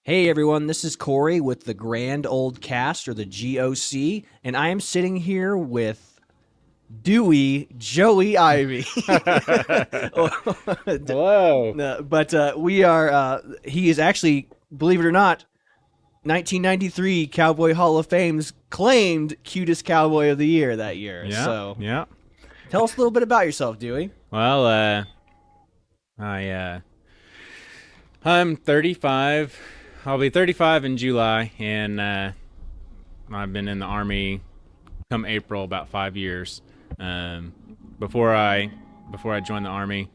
Hey everyone, this is Corey with the Grand Ole Cast, or the GOC, and I am sitting here with Dewy Joey Ivey. Hello. But we are, he is actually, believe it or not, 1993 Cowboy Hall of Fame's claimed cutest cowboy of the year that year. Yeah, So yeah. tell us a little bit about yourself, Dewey. Well, I'm 35. I'll be 35 in July, and I've been in the Army come April about 5 years. Um, before I before I joined the Army,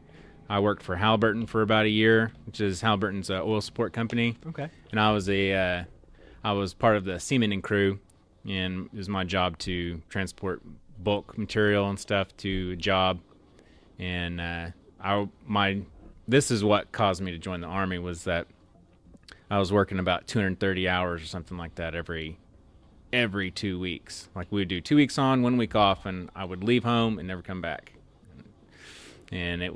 I worked for Halliburton for about a year, which is Halliburton's oil support company, Okay. and I was part of the seaman crew, and it was my job to transport bulk material and stuff to a job. And I my this is what caused me to join the Army, was that I was working about 230 hours or something like that every 2 weeks. Like we would do 2 weeks on, 1 week off, and I would leave home and never come back. And it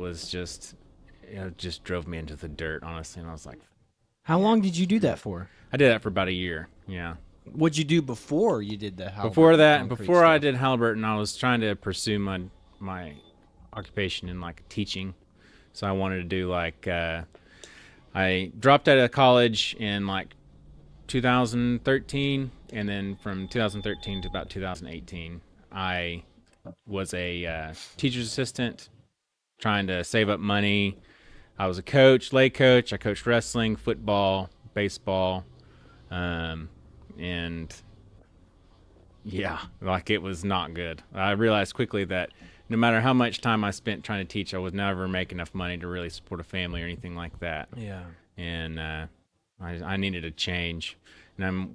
just drove me into the dirt, honestly. And I was like, How long did you do that for? I did that for about a year. Yeah. What'd you do before you did the Before Halliburton that, concrete before I stuff? did Halliburton, I was trying to pursue my occupation in like teaching. So I wanted to do I dropped out of college in like 2013, and then from 2013 to about 2018, I was a teacher's assistant, trying to save up money. I was a coach, lay coach. I coached wrestling, football, baseball, um, and yeah, like it was not good. I realized quickly that no matter how much time I spent trying to teach, I would never make enough money to really support a family or anything like that. Yeah. And I needed a change. And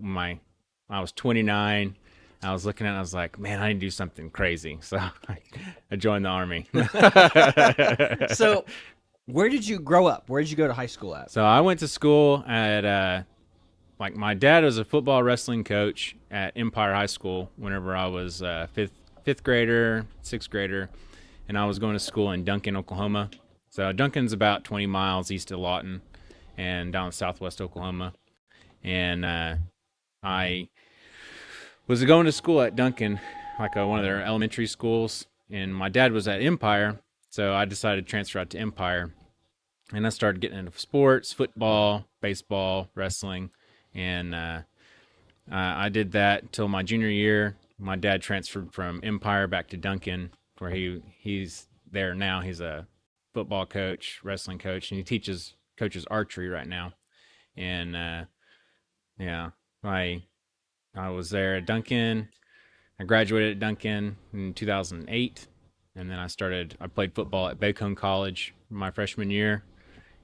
I was 29. I was looking at it, I was like, man, I need to do something crazy. So I joined the Army. So, where did you grow up? Where did you go to high school at? So I went to school at like my dad was a football wrestling coach at Empire High School whenever I was fifth grader, sixth grader, and I was going to school in Duncan, Oklahoma. So Duncan's about 20 miles east of Lawton and down in southwest Oklahoma. And I was going to school at Duncan, like one of their elementary schools, and my dad was at Empire, so I decided to transfer out to Empire, and I started getting into sports, football, baseball, wrestling, and I did that until my junior year. My dad transferred from Empire back to Duncan, where he's there now. He's a football coach, wrestling coach, and he coaches archery right now. And yeah, I was there at Duncan. I graduated at Duncan in 2008, and then I played football at Bacone College my freshman year,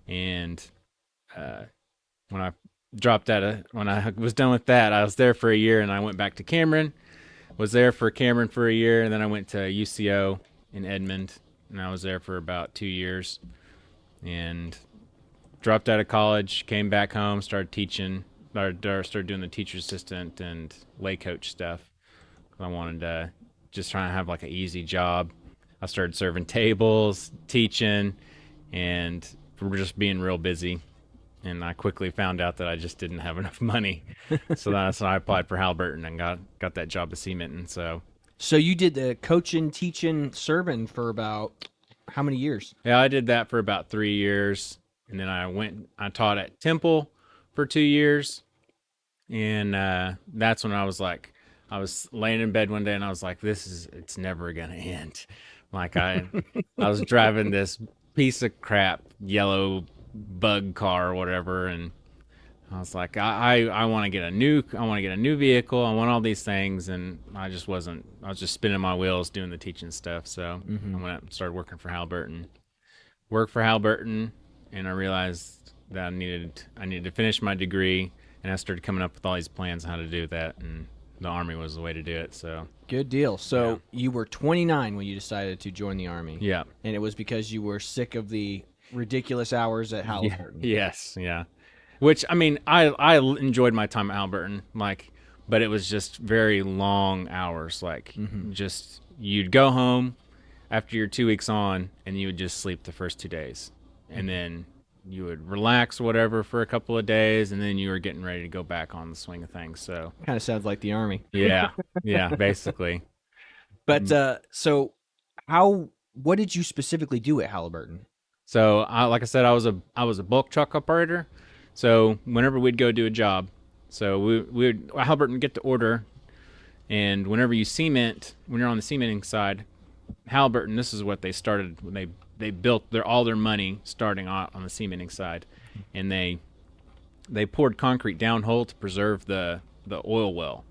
and uh, when when I was done with that, I was there for a year, and I went back to Cameron. Was there for Cameron for a year, and then I went to UCO in Edmond, and I was there for about 2 years, and dropped out of college, came back home, started teaching, started doing the teacher assistant and lay coach stuff. I wanted to just try and have like an easy job. I started serving tables, teaching, and we're just being real busy. And I quickly found out that I just didn't have enough money, so that's when I applied for Halliburton and got that job at Cementon. So So you did the coaching, teaching, serving for about how many years? yeah, I did that for about 3 years, and then I taught at Temple for 2 years, and that's when I was laying in bed one day and I was like, it's never gonna end. Like I was driving this piece of crap yellow bug car or whatever, and I was like, I want to get a new vehicle. I want all these things, and I just wasn't. I was just spinning my wheels doing the teaching stuff. So I went up and started working for Halliburton. Worked for Halliburton, and I realized that I needed to finish my degree, and I started coming up with all these plans on how to do that, and the Army was the way to do it. So Good deal. So yeah, you were 29 when you decided to join the Army, yeah, and it was because you were sick of the ridiculous hours at yeah, Halliburton. yes, yeah. Which I mean, I enjoyed my time at Halliburton, like, but it was just very long hours. Like, just you'd go home after your 2 weeks on, and you would just sleep the first 2 days, and then you would relax, whatever, for a couple of days, and then you were getting ready to go back on the swing of things. So Kind of sounds like the Army. yeah, yeah, basically. But so what did you specifically do at Halliburton? So like I said, I was a bulk truck operator. So whenever we'd go do a job, so we would Halliburton get the order, and whenever you cement, when you're on the cementing side, Halliburton, this is what they started when they built all their money starting out on the cementing side, and they poured concrete downhole to preserve the oil well,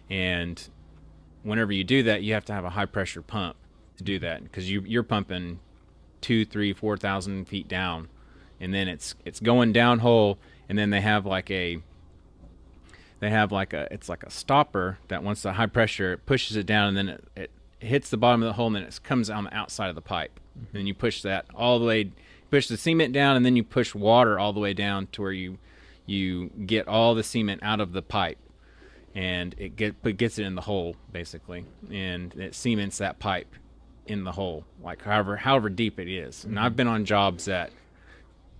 and whenever you do that, you have to have a high pressure pump to do that, because you're pumping 2, 3, 4,000 feet down, and then it's going downhole, and then they have like a it's like a stopper that once the high pressure, it pushes it down, and then it hits the bottom of the hole, and then it comes on the outside of the pipe. And then you push that all the way, push the cement down, and then you push water all the way down to where you get all the cement out of the pipe, and it gets it in the hole basically, and it cements that pipe in the hole, like however deep it is. And I've been on jobs that,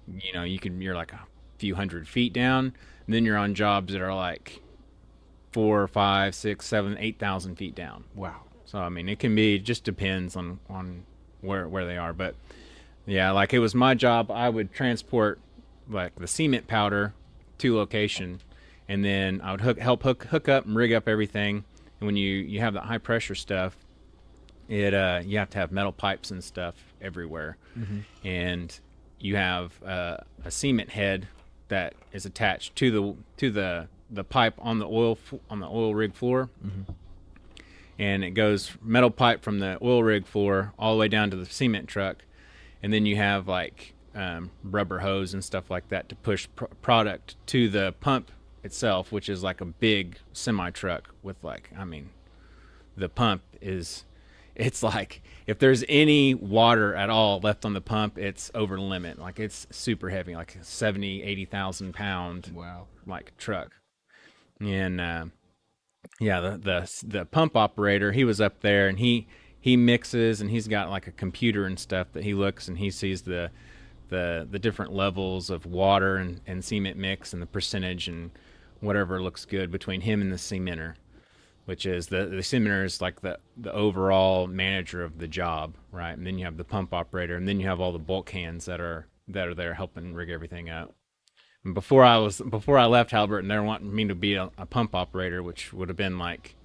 you're like a few hundred feet down, and then you're on jobs that are like 4, 5, 6, 7, 8,000 feet down. Wow. So I mean, it can be, just depends on where they are. But yeah, like it was my job. I would transport like the cement powder to location, and then I would hook up and rig up everything. And when you have that high pressure stuff, you have to have metal pipes and stuff everywhere, and you have a cement head that is attached to the pipe on the oil rig floor. And it goes metal pipe from the oil rig floor all the way down to the cement truck, and then you have like rubber hose and stuff like that to push product to the pump itself, which is like a big semi truck with the pump it's like, if there's any water at all left on the pump, it's over the limit. Like, it's super heavy, like a 80,000 pound like truck. And the pump operator, he was up there, and he mixes, and he's got like a computer and stuff that he looks, and he sees the different levels of water and cement mix, and the percentage and whatever looks good between him and the cementer, which is the cementer is like the overall manager of the job, right? And then you have the pump operator, and then you have all the bulk hands that are there helping rig everything up. And before I left Halliburton, they were wanting me to be a pump operator, which would have been like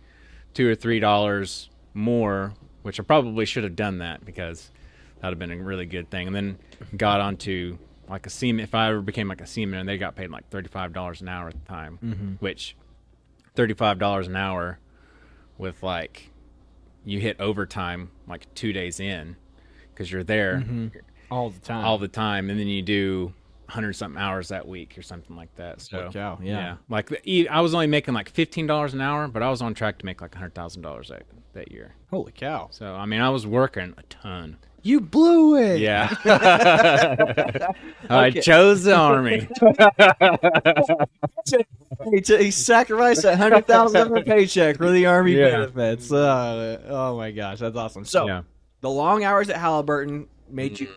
$2 or $3 more, which I probably should have done that, because that would have been a really good thing. And then got onto like a cement. If I ever became like a cementer, they got paid like $35 an hour at the time, which $35 an hour with like, you hit overtime like 2 days in, because you're there all the time, and then you do 100-something hours that week or something like that. So yeah. Like I was only making like $15 an hour, but I was on track to make like $100,000 that year. Holy cow. So I mean, I was working a ton. You blew it. Yeah. I chose the Army. He sacrificed $100,000 paycheck for the Army benefits. Oh my gosh, that's awesome. So the long hours at Halliburton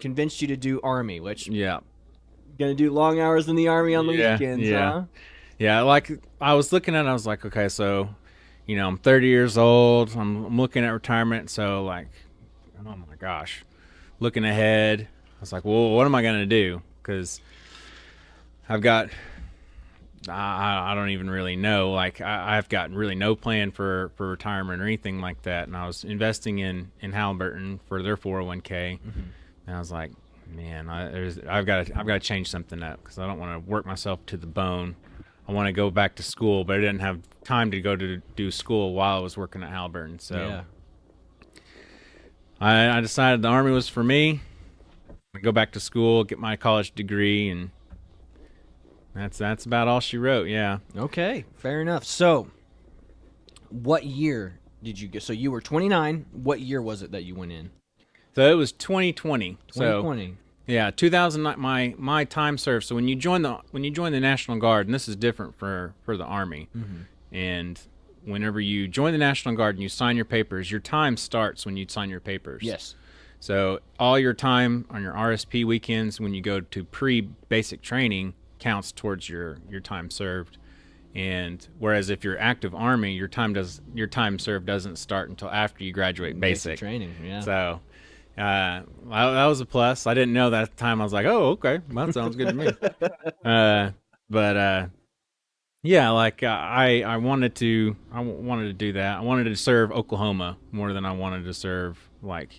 convinced you to do Army, which gonna do long hours in the Army on the weekends, huh? Yeah, like I was looking at it, I was like, okay, so I'm 30 years old, I'm looking at retirement, so like, oh my gosh, looking ahead, I was like, well, what am I gonna do? Because I don't even really know. Like, I've got really no plan for retirement or anything like that. And I was investing in Halliburton for their 401k, and I was like, man, I've got to change something up, because I don't want to work myself to the bone. I want to go back to school, but I didn't have time to go to do school while I was working at Halliburton. So I decided the Army was for me. I go back to school, get my college degree, and that's about all she wrote. Yeah. Okay, fair enough. So, what year did you get? So you were 29. What year was it that you went in? So it was 2020. 2020. So, yeah, 2009. My time served. So when you join the National Guard, and this is different for the Army, and whenever you join the National Guard and you sign your papers, your time starts when you sign your papers. Yes. So all your time on your RSP weekends when you go to pre-basic training counts towards your time served. And whereas if you're active Army, your time served doesn't start until after you graduate basic training. Yeah. So that was a plus. I didn't know that at the time. I was like, oh, okay, well, that sounds good to me. But yeah, like I wanted to do that. I wanted to serve Oklahoma more than I wanted to serve like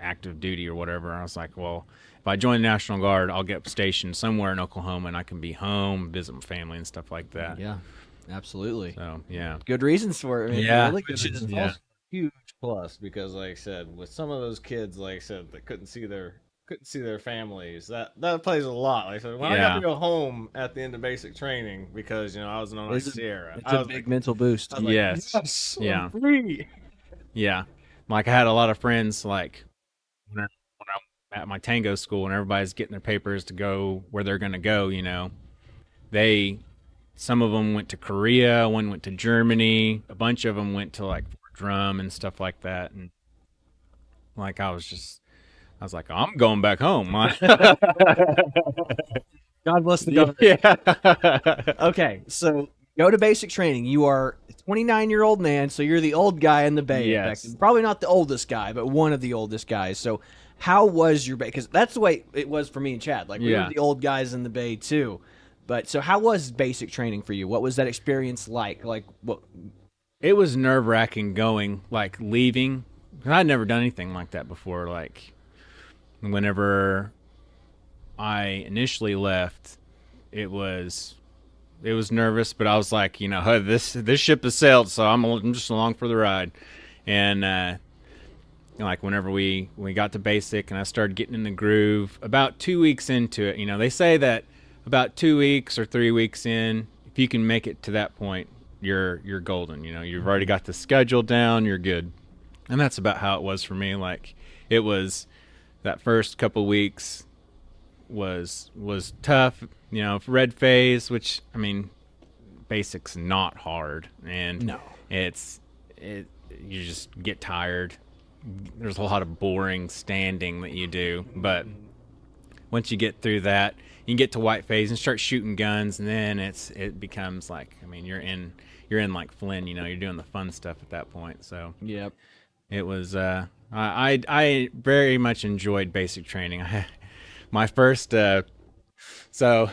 active duty or whatever. I was like, well, if I join the National Guard, I'll get stationed somewhere in Oklahoma and I can be home, visit my family and stuff like that. Yeah, absolutely. So yeah, good reasons for it. Man. Yeah, really good reasons. Also huge plus because, like I said, with some of those kids, like I said, that couldn't see their families. That plays a lot. Like I said, when I got to go home at the end of basic training because I was known as Sierra. It's a big mental boost. Like, yes, yeah, I'm free. Yeah, like I had a lot of friends like when I'm at my tango school and everybody's getting their papers to go where they're going to go. Some of them went to Korea, one went to Germany, a bunch of them went to like Fort Drum and stuff like that. And like I was like, I'm going back home. God bless the government. Yeah. Okay, so go to basic training. You are a 29-year-old man, so you're the old guy in the Bay. Yes. Probably not the oldest guy, but one of the oldest guys. So how was your Bay? Because that's the way it was for me and Chad. Like, we were the old guys in the Bay, too. But so how was basic training for you? What was that experience like? Like, what? It was nerve-wracking going, like, leaving. I'd never done anything like that before. Like, whenever I initially left, it was nervous, but I was like, hey, this ship has sailed, so I'm just along for the ride. And like whenever we got to basic and I started getting in the groove, about 2 weeks into it, they say that about 2 weeks or 3 weeks in, if you can make it to that point, you're golden. You've already got the schedule down, you're good. And that's about how it was for me. Like, it was that first couple weeks was tough, red phase, which, I mean, basic's not hard, and no, you just get tired. There's a lot of boring standing that you do, but once you get through that, you get to white phase and start shooting guns, and then it becomes like, I mean, you're in like Flynn, you're doing the fun stuff at that point. So yep, it was I very much enjoyed basic training. My first so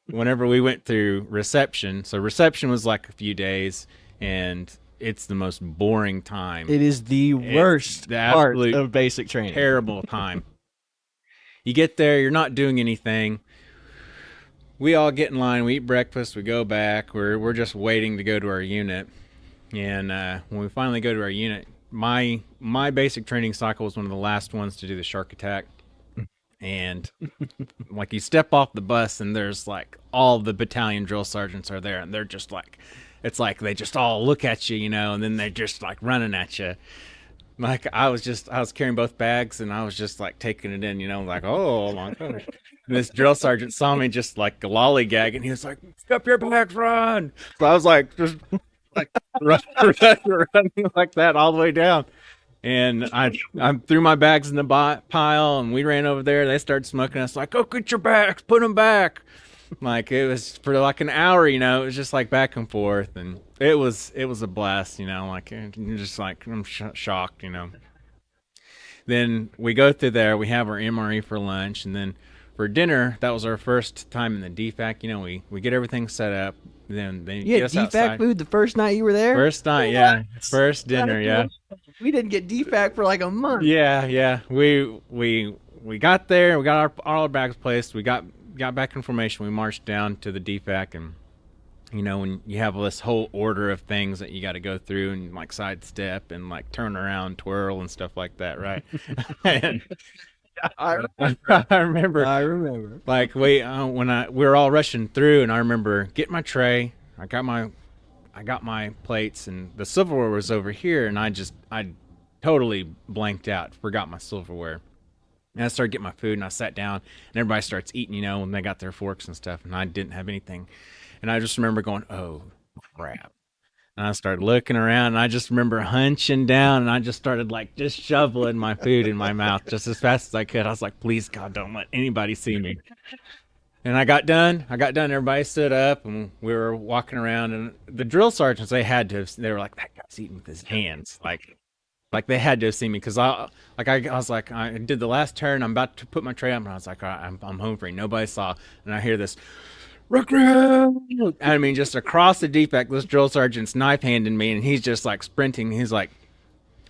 whenever we went through reception, so reception was like a few days, and it's the most boring time. It is the worst part of basic training. Terrible time. You get there, you're not doing anything. We all get in line, we eat breakfast, we go back. We're just waiting to go to our unit. And when we finally go to our unit, my basic training cycle was one of the last ones to do the shark attack. And like, you step off the bus and there's like all the battalion drill sergeants are there, and they're just like, it's like they just all look at you, and then they're just like running at you. Like, I was carrying both bags, and I was just like taking it in, like, oh my gosh. And this drill sergeant saw me just like lollygagging. He was like, "Pick up your bags, run!" So I was like, just like running like that all the way down. And I threw my bags in the pile, and we ran over there. They started smoking us, like, "Go get your bags, put them back." Like, it was for like an hour, it was just like back and forth, and it was a blast, like, you're just like, I'm shocked, Then we go through there, we have our MRE for lunch, and then for dinner, that was our first time in the DFAC. We get everything set up. Then they get us DFAC outside. Food the first night you were there? First night, yeah. First dinner, yeah. We didn't get DFAC for like a month. Yeah. We got there, we got all our bags placed, we got back in formation, we marched down to the DFAC, and when you have this whole order of things that you got to go through and like sidestep and like turn around, twirl and stuff like that, right? And I remember. Like, we were all rushing through, and I remember getting my tray. I got my plates, and the silverware was over here, and I totally blanked out, forgot my silverware. And I started getting my food, and I sat down, and everybody starts eating, when they got their forks and stuff, and I didn't have anything. And I just remember going, "Oh, crap." And I started looking around, and I just remember hunching down, and I just started like just shoveling my food in my mouth just as fast as I could. I was like, please, God, don't let anybody see me. And I got done. Everybody stood up, and we were walking around. And the drill sergeants, they were like, that guy's eating with his hands. Like they had to have seen me because I was like, I did the last turn. I'm about to put my tray up, and I was like, all right, I'm home free. Nobody saw. And I hear this, recruit! I mean, just across the defect, this drill sergeant's knife handing me, and he's just like sprinting. He's like,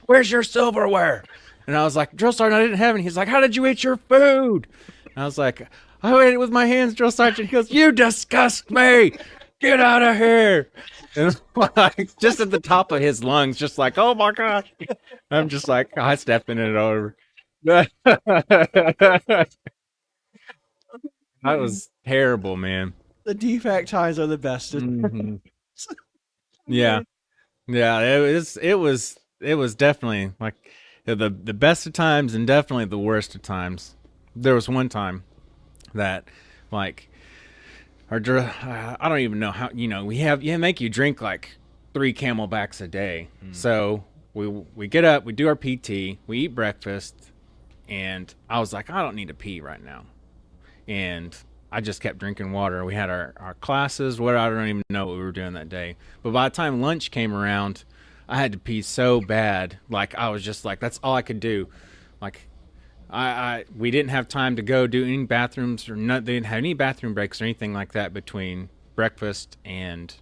where's your silverware? And I was like, drill sergeant, I didn't have any. He's like, how did you eat your food? And I was like, I ate it with my hands, drill sergeant. He goes, you disgust me. Get out of here. And like, just at the top of his lungs, just like, oh my gosh. I'm just like, I stepping it over. That was terrible, man. The defect times are the best. Mm-hmm. Yeah. It was definitely like the best of times and definitely the worst of times. There was one time that like I don't even know how, you make you drink like 3 Camelbacks a day. So we get up, we do our PT, we eat breakfast, and I was like, I don't need to pee right now. And I just kept drinking water. We had our classes, I don't even know what we were doing that day. But by the time lunch came around, I had to pee so bad. Like I was just like, that's all I could do. Like we didn't have time to go do any bathrooms they didn't have any bathroom breaks or anything like that between breakfast and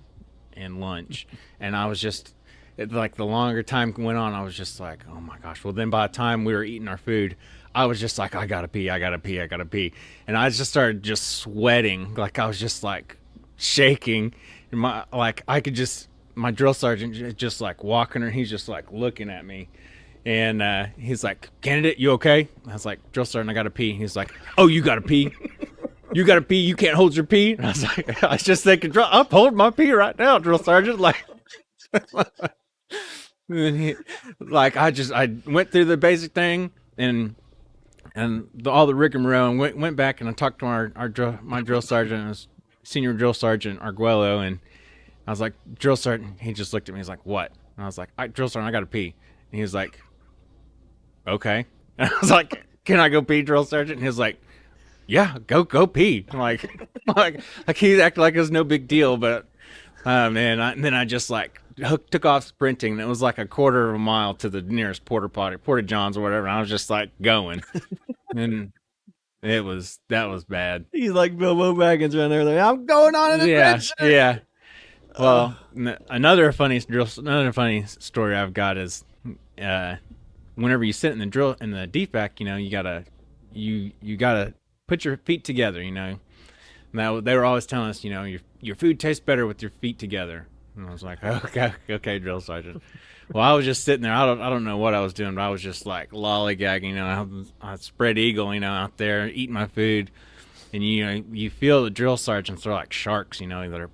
lunch. And I was just like, the longer time went on, I was just like, oh my gosh. Well, then by the time we were eating our food, I was just like, I gotta pee. And I just started just sweating. Like I was just like shaking. And my drill sergeant just like walking her. He's just like looking at me. And he's like, candidate, you okay? I was like, drill sergeant, I gotta pee. He's like, oh, you gotta pee? You gotta pee? You can't hold your pee? And I was like, I was just thinking, I'm holding my pee right now, drill sergeant. Like, I went through the basic thing and all the rigmarole, and went back and I talked to my drill sergeant, senior drill sergeant Arguello, and I was like, drill sergeant. He just looked at me. He's like, what? And I was like, drill sergeant, I gotta pee. And he was like, okay. And I was like, can I go pee, drill sergeant? And he was like, yeah, go pee. I'm like he acted like it was no big deal, but man, and then I just like took off sprinting. And it was like a quarter of a mile to the nearest Porta Johns or whatever. And I was just like going, and that was bad. He's like Bilbo Baggins around there. Like, I'm going on an adventure. Yeah. Well, another funny story I've got is, whenever you sit in the defect, you gotta put your feet together. Now they were always telling us, your food tastes better with your feet together. And I was like, okay, drill sergeant. Well, I was just sitting there. I don't know what I was doing, but I was just like lollygagging. I spread eagle, out there eating my food, and you feel the drill sergeants are like sharks, that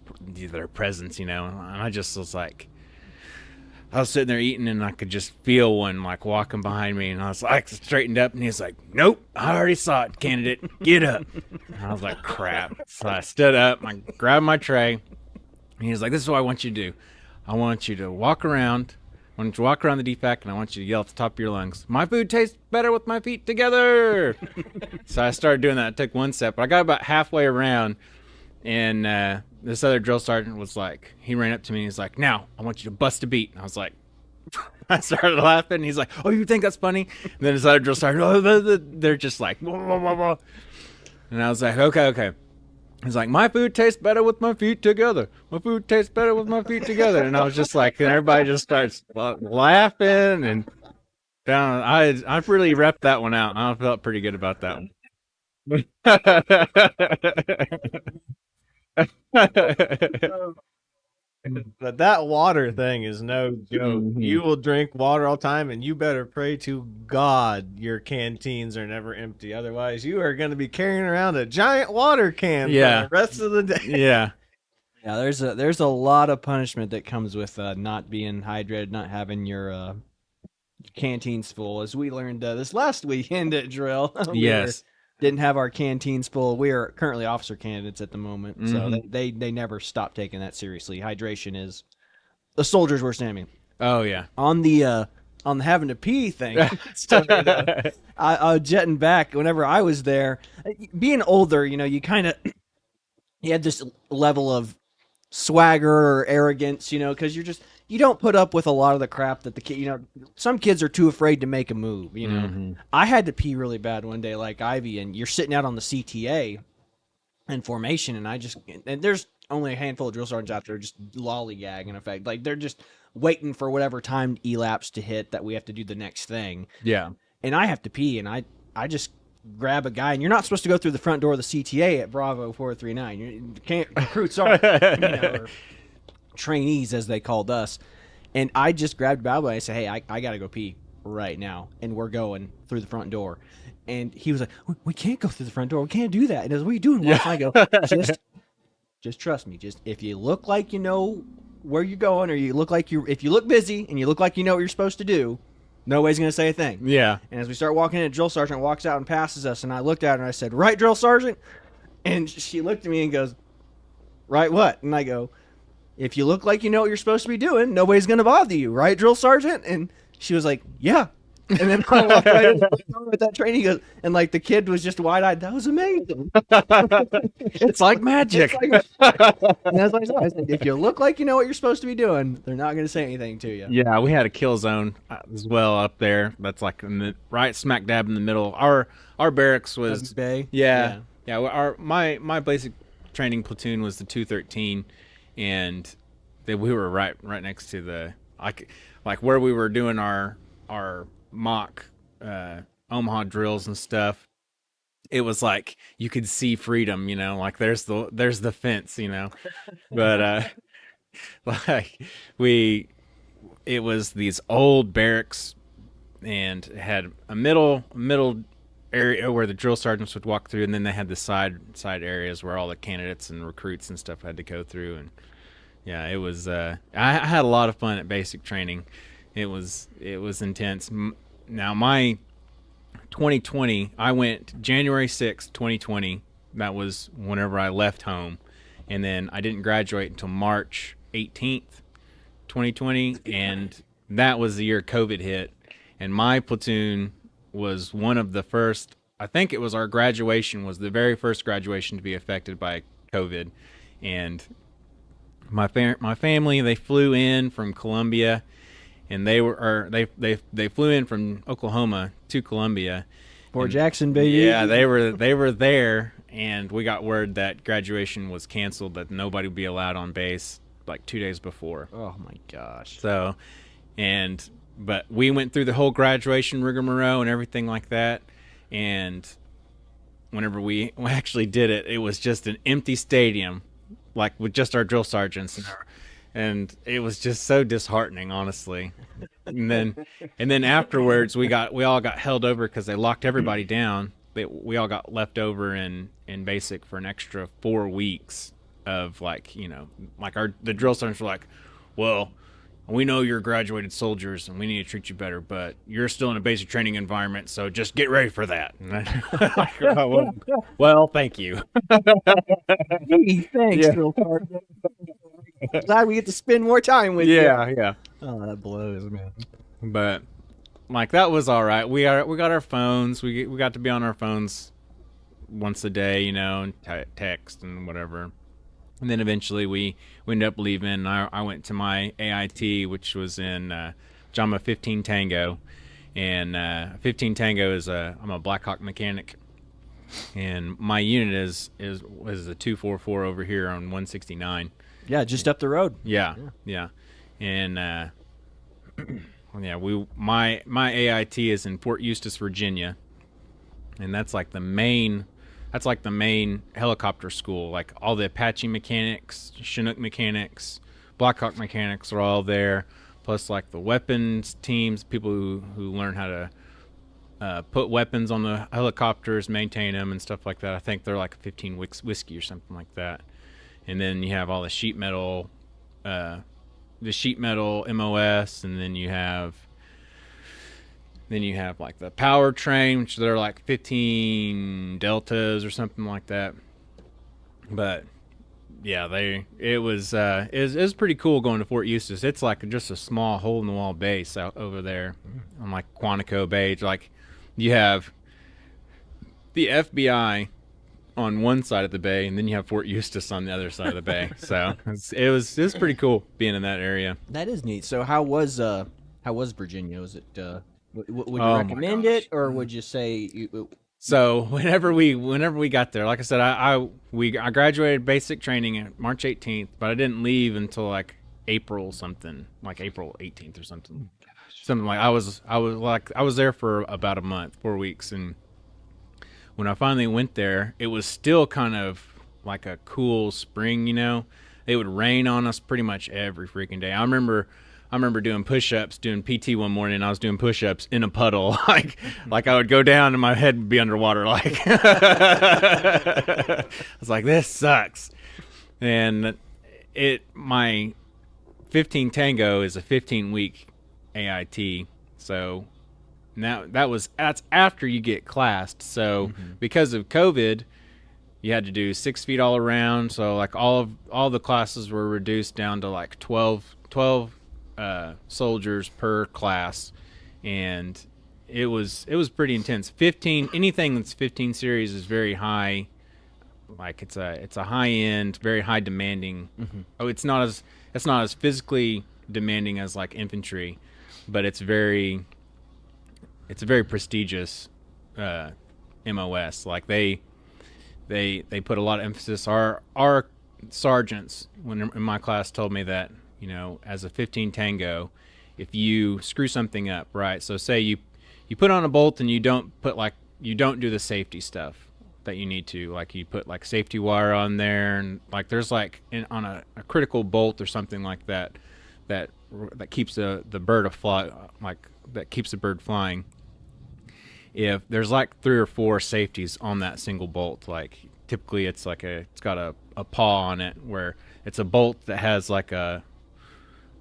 are presents, and I just was like, I was sitting there eating, and I could just feel one like walking behind me, and I was like straightened up, and he's like, nope, I already saw it, candidate, get up. And I was like, crap. So I stood up, I grabbed my tray, and he was like, this is what I want you to do. I want you to walk around. I want you to walk around the defect, and I want you to yell at the top of your lungs, my food tastes better with my feet together. So I started doing that. It took one step, but I got about halfway around, and this other drill sergeant was like, he ran up to me, and he's like, now, I want you to bust a beat. And I was like, I started laughing, and he's like, oh, you think that's funny? And then this other drill sergeant, they're just like, blah, blah, blah, blah. And I was like, okay. He's like, my food tastes better with my feet together. My food tastes better with my feet together. And I was just like, and everybody just starts laughing. And I really repped that one out. I felt pretty good about that one. But that water thing is no joke. Mm-hmm. You will drink water all the time, and you better pray to God your canteens are never empty. Otherwise, you are going to be carrying around a giant water can for the rest of the day. Yeah. Yeah, there's a lot of punishment that comes with not being hydrated, not having your canteens full. As we learned this last weekend at drill. Yes. Didn't have our canteens full. We are currently officer candidates at the moment, so they never stop taking that seriously. Hydration is the soldiers were Sammy. Oh yeah. On the having to pee thing. I was jetting back whenever I was there. Being older, you kind of you had this level of swagger or arrogance, because you don't put up with a lot of the crap that the kid, some kids are too afraid to make a move. I had to pee really bad one day, like Ivy, and you're sitting out on the CTA in formation, and there's only a handful of drill sergeants out there just lollygagging, in effect, like they're just waiting for whatever time elapsed to hit that we have to do the next thing. Yeah. And I have to pee, and I just grab a guy, and you're not supposed to go through the front door of the CTA at Bravo 439. You can't, recruits aren't, or trainees as they called us. And I just grabbed Balbo and I said, hey, I got to go pee right now. And we're going through the front door. And he was like, we can't go through the front door. We can't do that. And he goes, what are you doing? Yeah. I go, just trust me. Just if you look like you know where you're going, or you look like if you look busy and you look like you know what you're supposed to do, nobody's going to say a thing. Yeah. And as we start walking in, a drill sergeant walks out and passes us. And I looked at her and I said, right, drill sergeant? And she looked at me and goes, right what? And I go, if you look like you know what you're supposed to be doing, nobody's going to bother you, right, drill sergeant? And she was like, yeah. And then I walked right in with that training. He goes, and like the kid was just wide-eyed. That was amazing. It's like magic. And that's what I said. If you look like you know what you're supposed to be doing, they're not going to say anything to you. Yeah, we had a kill zone as well up there. That's like right smack dab in the middle. Our barracks was Bay. Yeah. My basic training platoon was the 213, and we were right next to the like where we were doing our mock Omaha drills and stuff. It was like you could see freedom, like there's the fence, but like it was these old barracks and had a middle area where the drill sergeants would walk through, and then they had the side areas where all the candidates and recruits and stuff had to go through. And yeah, it was I had a lot of fun at basic training. It was intense. Now my 2020, I went January 6th, 2020. That was whenever I left home. And then I didn't graduate until March 18th, 2020. And that was the year COVID hit. And my platoon was one of the first, I think it was our graduation, was the very first graduation to be affected by COVID. And my family, they flew in from Columbia. And they flew in from Oklahoma to Columbia. Fort Jackson, baby. Yeah, they were there, and we got word that graduation was canceled, that nobody would be allowed on base like 2 days before. Oh my gosh. So, but we went through the whole graduation rigmarole and everything like that, and whenever we actually did it, it was just an empty stadium, like with just our drill sergeants and it was just so disheartening, honestly. And then afterwards, we all got held over because they locked everybody down. We all got left over in basic for an extra 4 weeks of the drill sergeants were like, well, we know you're graduated soldiers and we need to treat you better, but you're still in a basic training environment, so just get ready for that. Well, thank you. Hey, thanks, drill sergeant. Glad we get to spend more time with you. Yeah. Oh, that blows, man. But that was all right. We got our phones. We got to be on our phones once a day, and text and whatever. And then eventually we ended up leaving. I went to my AIT, which was in JAMA 15 Tango, and 15 Tango is I'm a Black Hawk mechanic, and my unit was a 244 over here on 169. Yeah, just up the road. Yeah. And my AIT is in Fort Eustis, Virginia, and that's like the main helicopter school. Like all the Apache mechanics, Chinook mechanics, Black Hawk mechanics are all there. Plus like the weapons teams, people who learn how to put weapons on the helicopters, maintain them and stuff like that. I think they're like 15 whiskey or something like that. And then you have all the sheet metal MOS, and then you have like the powertrain, which they're like 15 deltas or something like that. But it was pretty cool going to Fort Eustis. It's like just a small hole in the wall base out over there on like Quantico Bay. Like you have the FBI on one side of the bay, and then you have Fort Eustis on the other side of the bay. So it was pretty cool being in that area. That is neat. So how was Virginia? Was it would you recommend it, or would you say So whenever we got there, like I said, I graduated basic training on March 18th, but I didn't leave until like April something, like April 18th or something. Something like I was there for about a month, 4 weeks, and when I finally went there, it was still kind of like a cool spring, you know. It would rain on us pretty much every freaking day. I remember doing push-ups, doing PT one morning, and I was doing push-ups in a puddle. like I would go down and my head would be underwater. Like I was like, this sucks. And my 15 Tango is a 15-week AIT. So now that's after you get classed. So because of COVID, you had to do 6 feet all around. So like all the classes were reduced down to like 12 soldiers per class, and it was pretty intense. 15, anything that's 15 series is very high. Like it's a high end, very high demanding. Oh, it's not as physically demanding as like infantry, but it's a very prestigious MOS. Like they put a lot of emphasis. Our sergeants in my class told me that, you know, as a 15 Tango, if you screw something up, right? So say you put on a bolt and you don't do the safety stuff that you need to, like you put like safety wire on there, and like there's like on a critical bolt or something like that keeps the bird that keeps the bird flying. If there's like 3 or 4 safeties on that single bolt, like typically it's got a paw on it, where it's a bolt that has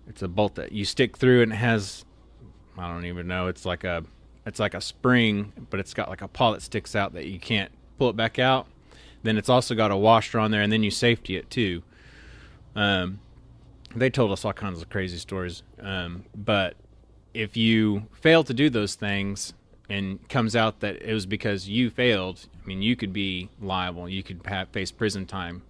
it's a bolt that you stick through, and it has, I don't even know, it's like a spring, but it's got like a paw that sticks out that you can't pull it back out. Then it's also got a washer on there, and then you safety it too. They told us all kinds of crazy stories. But if you fail to do those things and comes out that it was because you failed, I mean, you could be liable. You could face prison time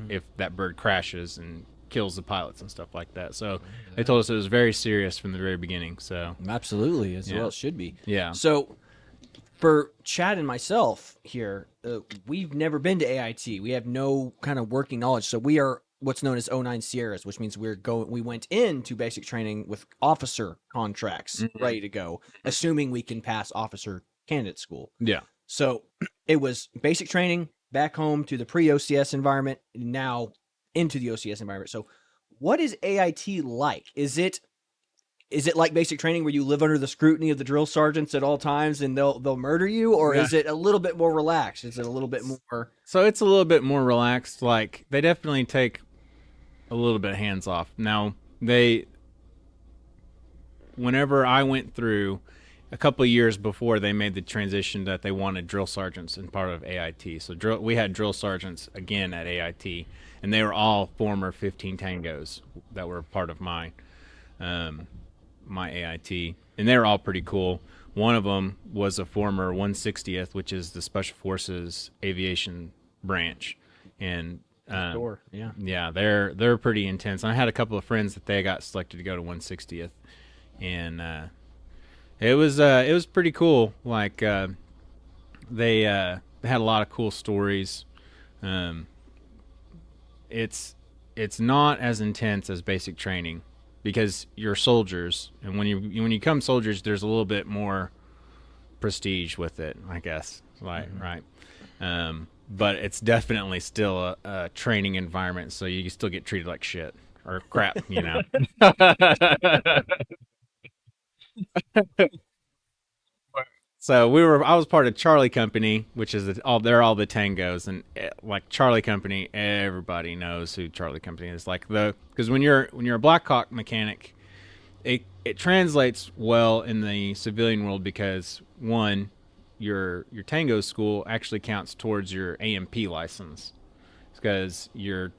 if that bird crashes and kills the pilots and stuff like that. So they told us it was very serious from the very beginning. So absolutely, as well it should be. Yeah. So for Chad and myself here, we've never been to AIT. We have no kind of working knowledge. So we are what's known as 09 Sierras, which means we went into basic training with officer contracts ready to go, assuming we can pass officer candidate school. Yeah. So it was basic training back home to the pre-OCS environment, now into the OCS environment. So what is AIT like? Is it like basic training where you live under the scrutiny of the drill sergeants at all times and they'll murder you, or is it a little bit more relaxed? Is it a little bit more? So it's a little bit more relaxed. Like they definitely take a little bit hands off. Now whenever I went through a couple of years before, they made the transition that they wanted drill sergeants in part of AIT. So we had drill sergeants again at AIT, and they were all former 15 Tangos that were part of my AIT, and they were all pretty cool. One of them was a former 160th, which is the Special Forces Aviation branch, and they're pretty intense. I had a couple of friends that they got selected to go to 160th, and it was pretty cool. Like they had a lot of cool stories. It's not as intense as basic training because you're soldiers, and when you become soldiers, there's a little bit more prestige with it, I guess. Right. But it's definitely still a training environment, so you still get treated like shit or crap, you know. So I was part of Charlie Company, which is they're all the Tangos, and like Charlie Company, everybody knows who Charlie Company is. Like because when you're a Black Hawk mechanic, it translates well in the civilian world because one, your Tango school actually counts towards your AMP license, because your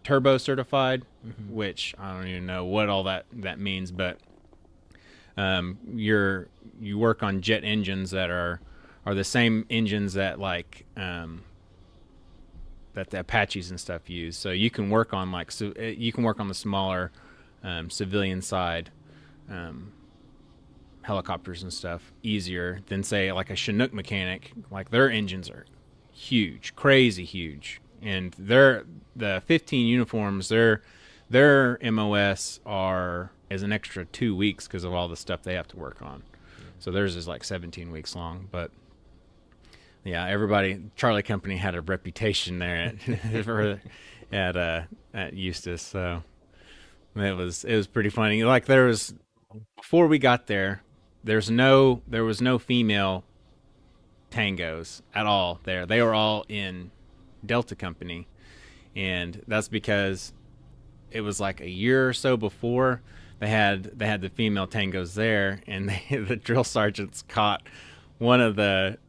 turbo certified, which I don't even know what all that means, but you work on jet engines that are the same engines that like that the Apaches and stuff use. So you can work on the smaller civilian side helicopters and stuff easier than say like a Chinook mechanic. Like their engines are huge, crazy huge, and the 15 uniforms, their MOS is an extra 2 weeks because of all the stuff they have to work on. So theirs is like 17 weeks long, but yeah, Charlie Company had a reputation there at Eustis, so it was pretty funny. Like before we got there, there was no female tangos at all there. They were all in Delta Company, and that's because it was like a year or so before they had the female tangos there, and the drill sergeants caught one of the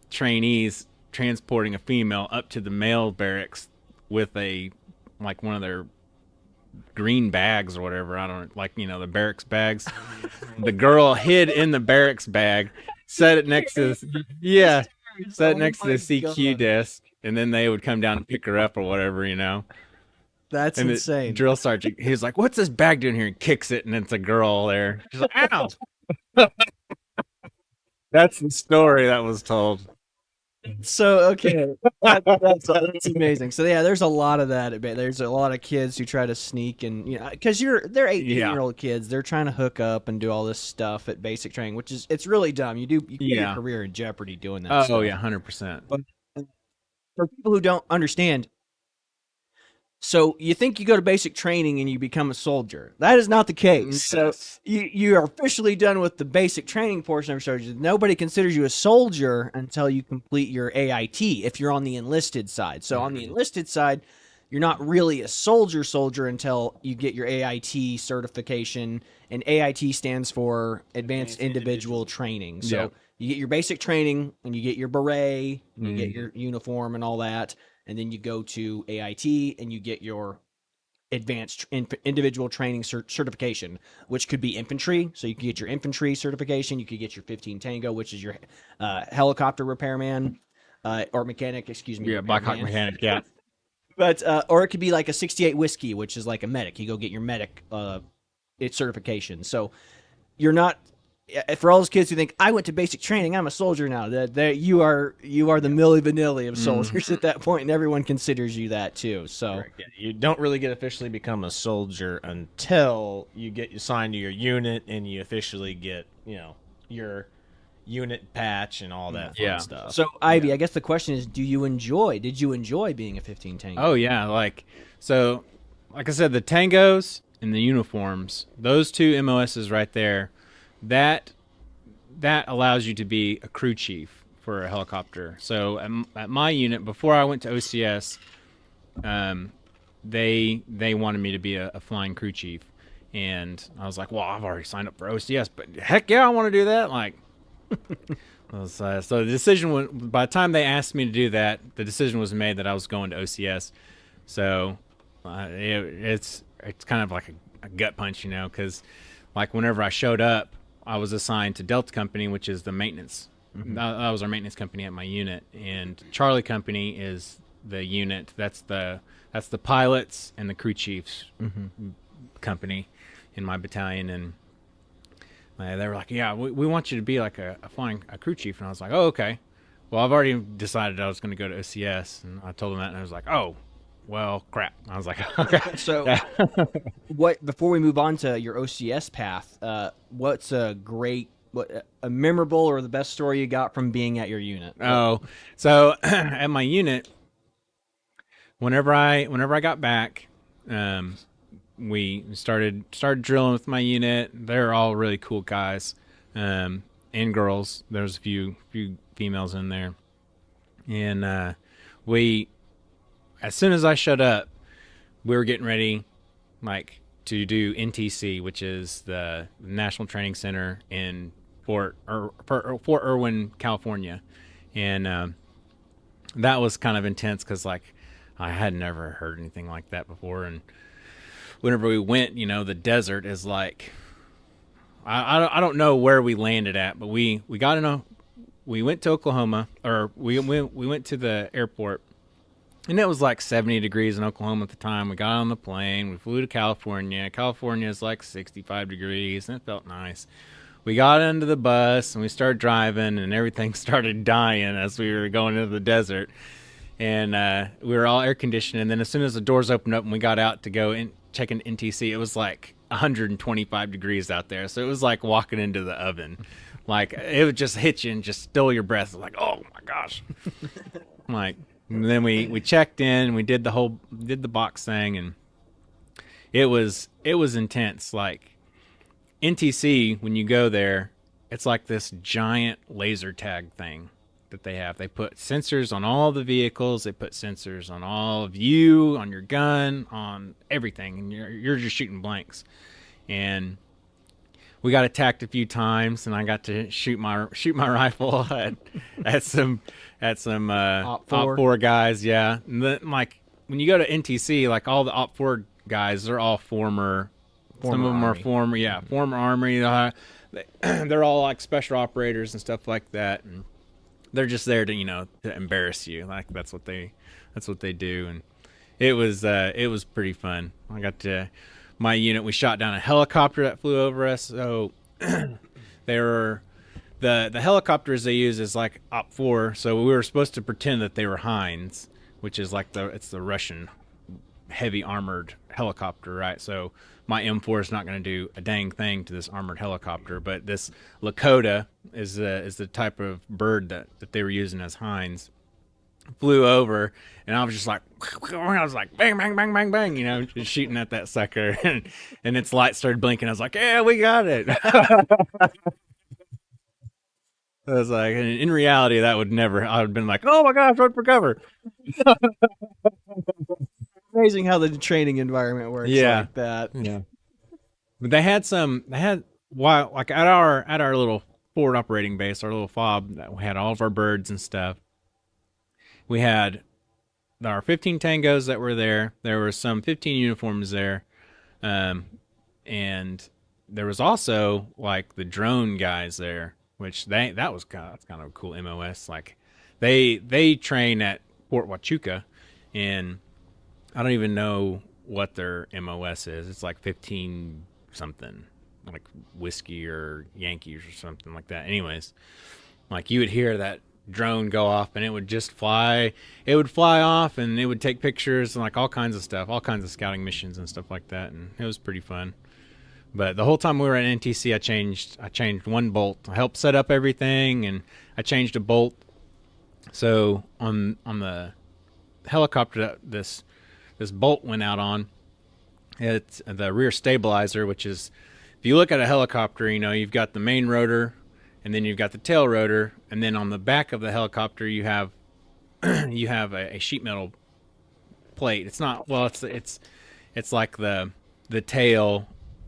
trainees transporting a female up to the male barracks with one of their green bags or whatever. I don't the barracks bags. The girl hid in the barracks bag, set it next to the CQ desk, and then they would come down and pick her up or whatever. That's and insane. The drill sergeant, he was like, "What's this bag doing here?" And kicks it, and it's a girl there. She's like, "Ow!" That's the story that was told. So okay, that's amazing. So yeah, there's a lot of that. There's a lot of kids who try to sneak, and because they're 18-year-old kids, they're trying to hook up and do all this stuff at basic training, which is it's really dumb. You put your career in jeopardy doing that. Oh stuff. yeah, 100%. But for people who don't understand. So you think you go to basic training and you become a soldier. That is not the case. So you are officially done with the basic training portion of your soldier. Nobody considers you a soldier until you complete your AIT if you're on the enlisted side. So on the enlisted side, you're not really a soldier until you get your AIT certification. And AIT stands for Advanced Individual Training. So you get your basic training and you get your beret, you get your uniform and all that. And then you go to AIT and you get your advanced individual training certification, which could be infantry. So you can get your infantry certification. You could get your 15 Tango, which is your helicopter repairman or mechanic, excuse me. Yeah, Black Hawk mechanic, yeah. But or it could be like a 68 whiskey, which is like a medic. You go get your medic its certification. So you're not. For all those kids who think I went to basic training, I'm a soldier now. That you are the Milli Vanilli of soldiers at that point, and everyone considers you that too. So you don't really get officially become a soldier until you get assigned to your unit and you officially get your unit patch and all that fun stuff. So Ivy, I guess the question is, did you enjoy being a 15 Tango? Oh yeah, like I said, the tangos and the uniforms, those two MOSs right there. That allows you to be a crew chief for a helicopter. So at my unit, before I went to OCS, they wanted me to be a flying crew chief, and I was like, well, I've already signed up for OCS, but heck yeah, I want to do that. Like, so the decision by the time they asked me to do that, the decision was made that I was going to OCS. So it's kind of like a gut punch, because like whenever I showed up, I was assigned to Delta Company, which is the maintenance. That was our maintenance company at my unit, and Charlie Company is the unit. That's the pilots and the crew chiefs company in my battalion, and they were like, "Yeah, we want you to be like a crew chief." And I was like, "Oh, okay." Well, I've already decided I was going to go to OCS, and I told them that, and I was like, "Oh, well, crap." I was like, "Okay." So, before we move on to your OCS path, what's a memorable or the best story you got from being at your unit? Oh, so at my unit, whenever I got back, we started drilling with my unit. They're all really cool guys, and girls. There's a few females in there, and as soon as I showed up, we were getting ready, to do NTC, which is the National Training Center in Fort Irwin, California, and that was kind of intense because I had never heard anything like that before. And whenever we went, the desert is like, I don't know where we landed at, but we went to Oklahoma, or we went to the airport, and it was like 70 degrees in Oklahoma at the time. We got on the plane, we flew to California. California is like 65 degrees, and it felt nice. We got into the bus and we started driving, and everything started dying as we were going into the desert. And we were all air conditioned. And then as soon as the doors opened up and we got out to go in, check in NTC, it was like 125 degrees out there. So it was like walking into the oven. Like, it would just hit you and just steal your breath. Like, oh my gosh. Like, and then we checked in, we did the box thing, and it was intense. Like, NTC, when you go there, it's like this giant laser tag thing that they have. They put sensors on all the vehicles. They put sensors on all of you, on your gun, on everything, and you're just shooting blanks. And we got attacked a few times, and I got to shoot my rifle at some Op 4 guys. Yeah, and then, like, when you go to NTC, like, all the Op 4 guys, they're all former. Some of them are former Army. They're all like special operators and stuff like that, and they're just there to to embarrass you. Like, that's what they do, and it was pretty fun. I got to my unit. We shot down a helicopter that flew over us. So they were the helicopters they use is like Op 4. So we were supposed to pretend that they were Hinds, which is like it's the Russian heavy armored helicopter, right? So my M4 is not going to do a dang thing to this armored helicopter, but this Lakota is the type of bird that they were using as Hinds. Flew over, and I was just like, bang, bang, bang, bang, bang, just shooting at that sucker, and its light started blinking. I was like, yeah, we got it. I was like, in reality, that would never. I would have been like, oh my gosh, run for cover. Amazing how the training environment works like that. Yeah. But they had like at our little forward operating base, our little FOB, that we had all of our birds and stuff. We had our 15 tangos that were there. There were some 15 uniforms there. And there was also like the drone guys there, which that's kind of a cool MOS. Like, they train at Fort Huachuca, and I don't even know what their MOS is. It's like 15 something, like whiskey or Yankees or something like that. Anyways, like, you would hear that drone go off, and it would just fly. It would fly off, and it would take pictures and like all kinds of stuff, all kinds of scouting missions and stuff like that. And it was pretty fun. But the whole time we were at NTC, I changed one bolt. I helped set up everything, and I changed a bolt. So on the helicopter that this bolt went out on, it's the rear stabilizer, which is, if you look at a helicopter, you've got the main rotor, and then you've got the tail rotor, and then on the back of the helicopter you have a sheet metal plate. It's not, well, it's like the tail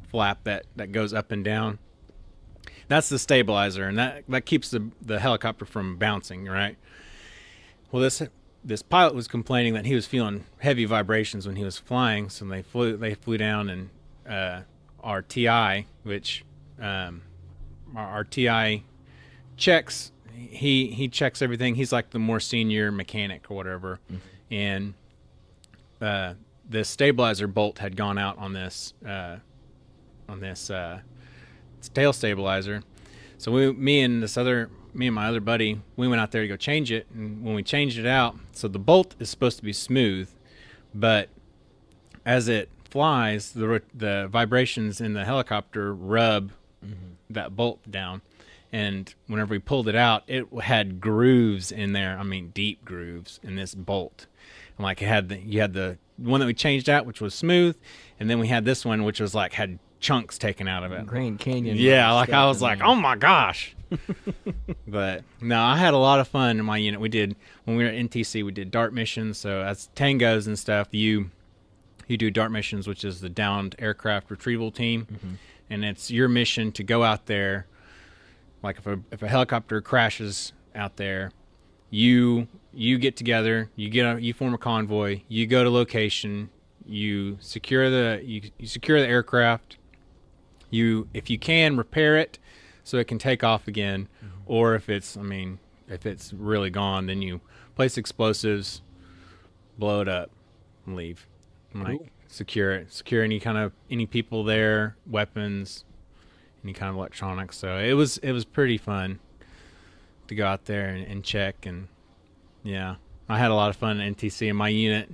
flap that goes up and down. That's the stabilizer, and that keeps the helicopter from bouncing, right? Well, this pilot was complaining that he was feeling heavy vibrations when he was flying, so they flew down, and our TI, which our TI checks, he checks everything. He's like the more senior mechanic or whatever, and the stabilizer bolt had gone out on this tail stabilizer. So me and my other buddy, we went out there to go change it, and when we changed it out, so the bolt is supposed to be smooth, but as it flies, the vibrations in the helicopter rub that bolt down, and whenever we pulled it out, it had grooves in there. I mean, deep grooves in this bolt. And like, you had the one that we changed out, which was smooth, and then we had this one, which was like had chunks taken out of it. Grand Canyon. Yeah, like, I was like, oh my gosh. But no, I had a lot of fun in my unit. When we were at NTC, we did DART missions. So as tangos and stuff, you do DART missions, which is the downed aircraft retrieval team, and it's your mission to go out there. Like, if a helicopter crashes out there, you you get together, you form a convoy, you go to location, you secure the aircraft. You, if you can, repair it so it can take off again, or if it's really gone, then you place explosives, blow it up, and leave. Like secure it, secure any people there, weapons, any kind of electronics. So it was pretty fun to go out there and check, and yeah, I had a lot of fun in NTC in my unit,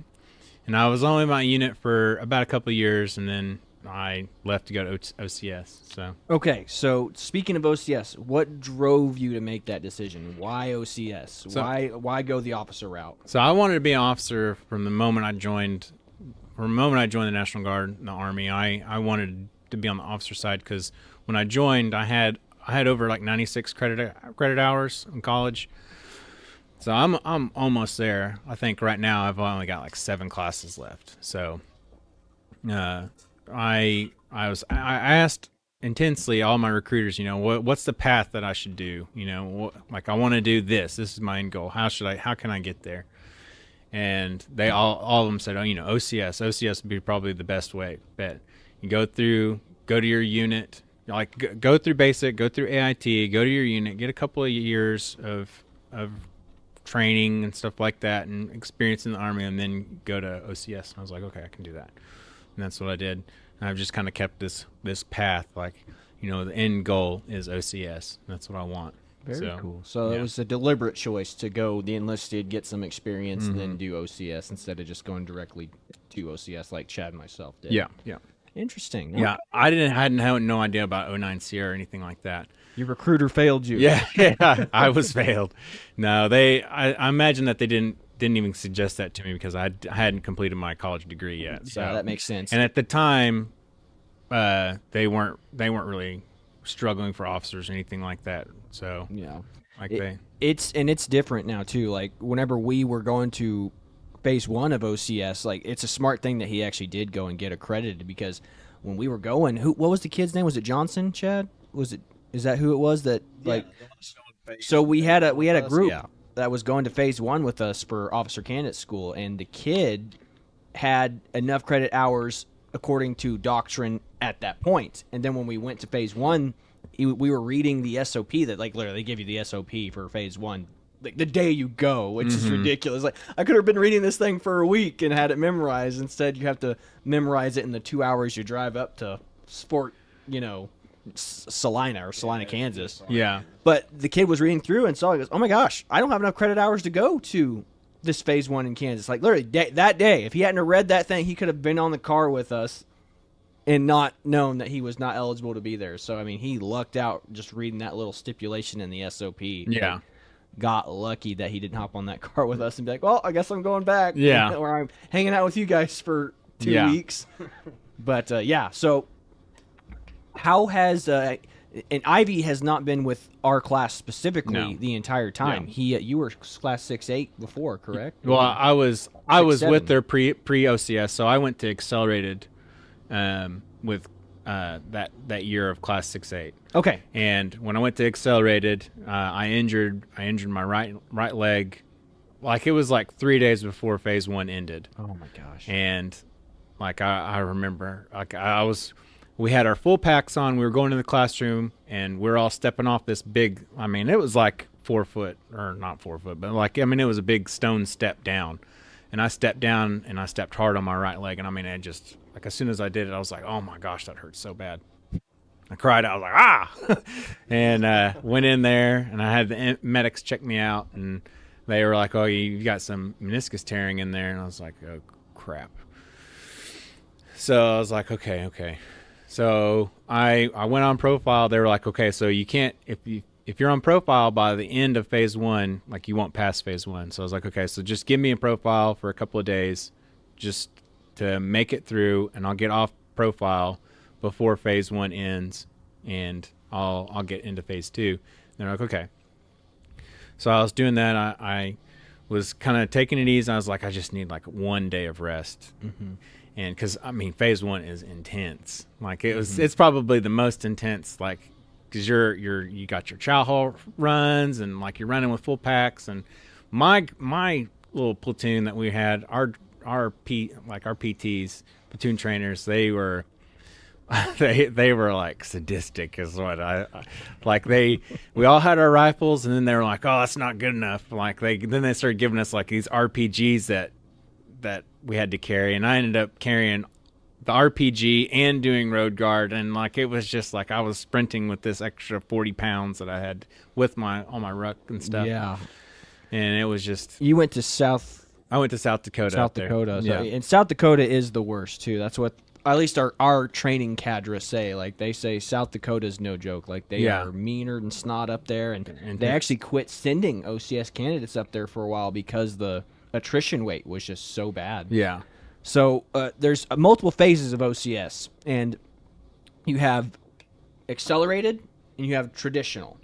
and I was only in my unit for about a couple of years, and then I left to go to OCS. So okay, so speaking of OCS, what drove you to make that decision? Why OCS? Why go the officer route? So I wanted to be an officer from the moment I joined. From the moment I joined the National Guard, the Army, I wanted to be on the officer side, because when I joined, I had over like 96 credit hours in college. So I'm almost there. I think right now I've only got like 7 classes left. So I asked intensely all my recruiters, what's the path that I should do? Like, I want to do this. This is my end goal. How can I get there? And they all of them said, OCS would be probably the best bet. You go to your unit, like go through basic, go through AIT, go to your unit, get a couple of years of training and stuff like that, and experience in the Army, and then go to OCS. And I was like, okay, I can do that. And that's what I did. And I've just kind of kept this path, like, the end goal is OCS. That's what I want. Very cool. So it was a deliberate choice to go the enlisted, get some experience, and then do OCS instead of just going directly to OCS like Chad and myself did. Yeah. Interesting. Yeah, I had no idea about 09 Sierra or anything like that. Your recruiter failed you. Yeah, I was failed. No, I imagine that they didn't even suggest that to me, because I hadn't completed my college degree yet. So that makes sense. And at the time, they weren't really struggling for officers or anything like that. So yeah, it's different now too. Like, whenever we were going to phase 1 of OCS, like, it's a smart thing that he actually did go and get accredited, because when we were going, what was the kid's name? Was it Johnson, Chad? Is that who it was that, like, so we had a group that was going to phase 1 with us for officer candidate school, and the kid had enough credit hours according to doctrine at that point. And then when we went to phase 1, we were reading the SOP that, like, literally they give you the SOP for phase 1 like the day you go, which is ridiculous. Like, I could have been reading this thing for a week and had it memorized. Instead, you have to memorize it in the 2 hours you drive up to Salina, Kansas. Yeah. But the kid was reading through and saw it. He goes, oh my gosh, I don't have enough credit hours to go to this phase 1 in Kansas. Like, literally that day, if he hadn't read that thing, he could have been on the car with us and not known that he was not eligible to be there. So, I mean, he lucked out just reading that little stipulation in the SOP. Yeah. Like, got lucky that he didn't hop on that car with us and be like, well, I guess I'm going back. Yeah. Or I'm hanging out with you guys for 2 weeks. But, so how has and Ivy has not been with our class specifically the entire time. Yeah. You were class 6-8 before, correct? Well, I was with their pre OCS, so I went to accelerated with that year of class 6-8. Okay. And when I went to accelerated, I injured my right leg. Like, it was like 3 days before phase 1 ended. Oh my gosh. And like I remember, like, we had our full packs on. We were going to the classroom, and we're all stepping off this big, I mean, it was like 4 foot, or not 4 foot, but like, I mean, it was a big stone step down. And I stepped down, and I stepped hard on my right leg. And I mean, it just, like, as soon as I did it, I was like, oh my gosh, that hurts so bad. I cried out. I was like, ah! And went in there, and I had the medics check me out, and they were like, oh, you got some meniscus tearing in there. And I was like, oh, crap. So I was like, okay. So I went on profile. They were like, okay, so you can't, if you're on profile by the end of phase 1, like, you won't pass phase 1. So I was like, okay, so just give me a profile for a couple of days just to make it through, and I'll get off profile before phase 1 ends, and I'll get into phase 2. And they're like, okay. So I was doing that. I was kind of taking it easy. I was like, I just need like 1 day of rest. And because, I mean, phase 1 is intense. Like, it's probably the most intense, like, because you got your chow hall runs, and like, you're running with full packs, and my little platoon that we had, our PTs, platoon trainers, they were they were like sadistic is what I like. We all had our rifles, and then they were like, oh, that's not good enough. Like then they started giving us like these RPGs that we had to carry, and I ended up carrying the RPG and doing road guard, and like it was just like I was sprinting with this extra 40 pounds that I had with all my ruck and stuff. Yeah, and it was just. You went to South. I went to South Dakota. South Dakota, yeah. And South Dakota is the worst too. That's what at least our training cadre say. Like they say, South Dakota is no joke. Like they are meaner than snot up there, and they actually quit sending OCS candidates up there for a while because the attrition rate was just so bad. Yeah. So there's multiple phases of OCS, and you have accelerated and you have traditional.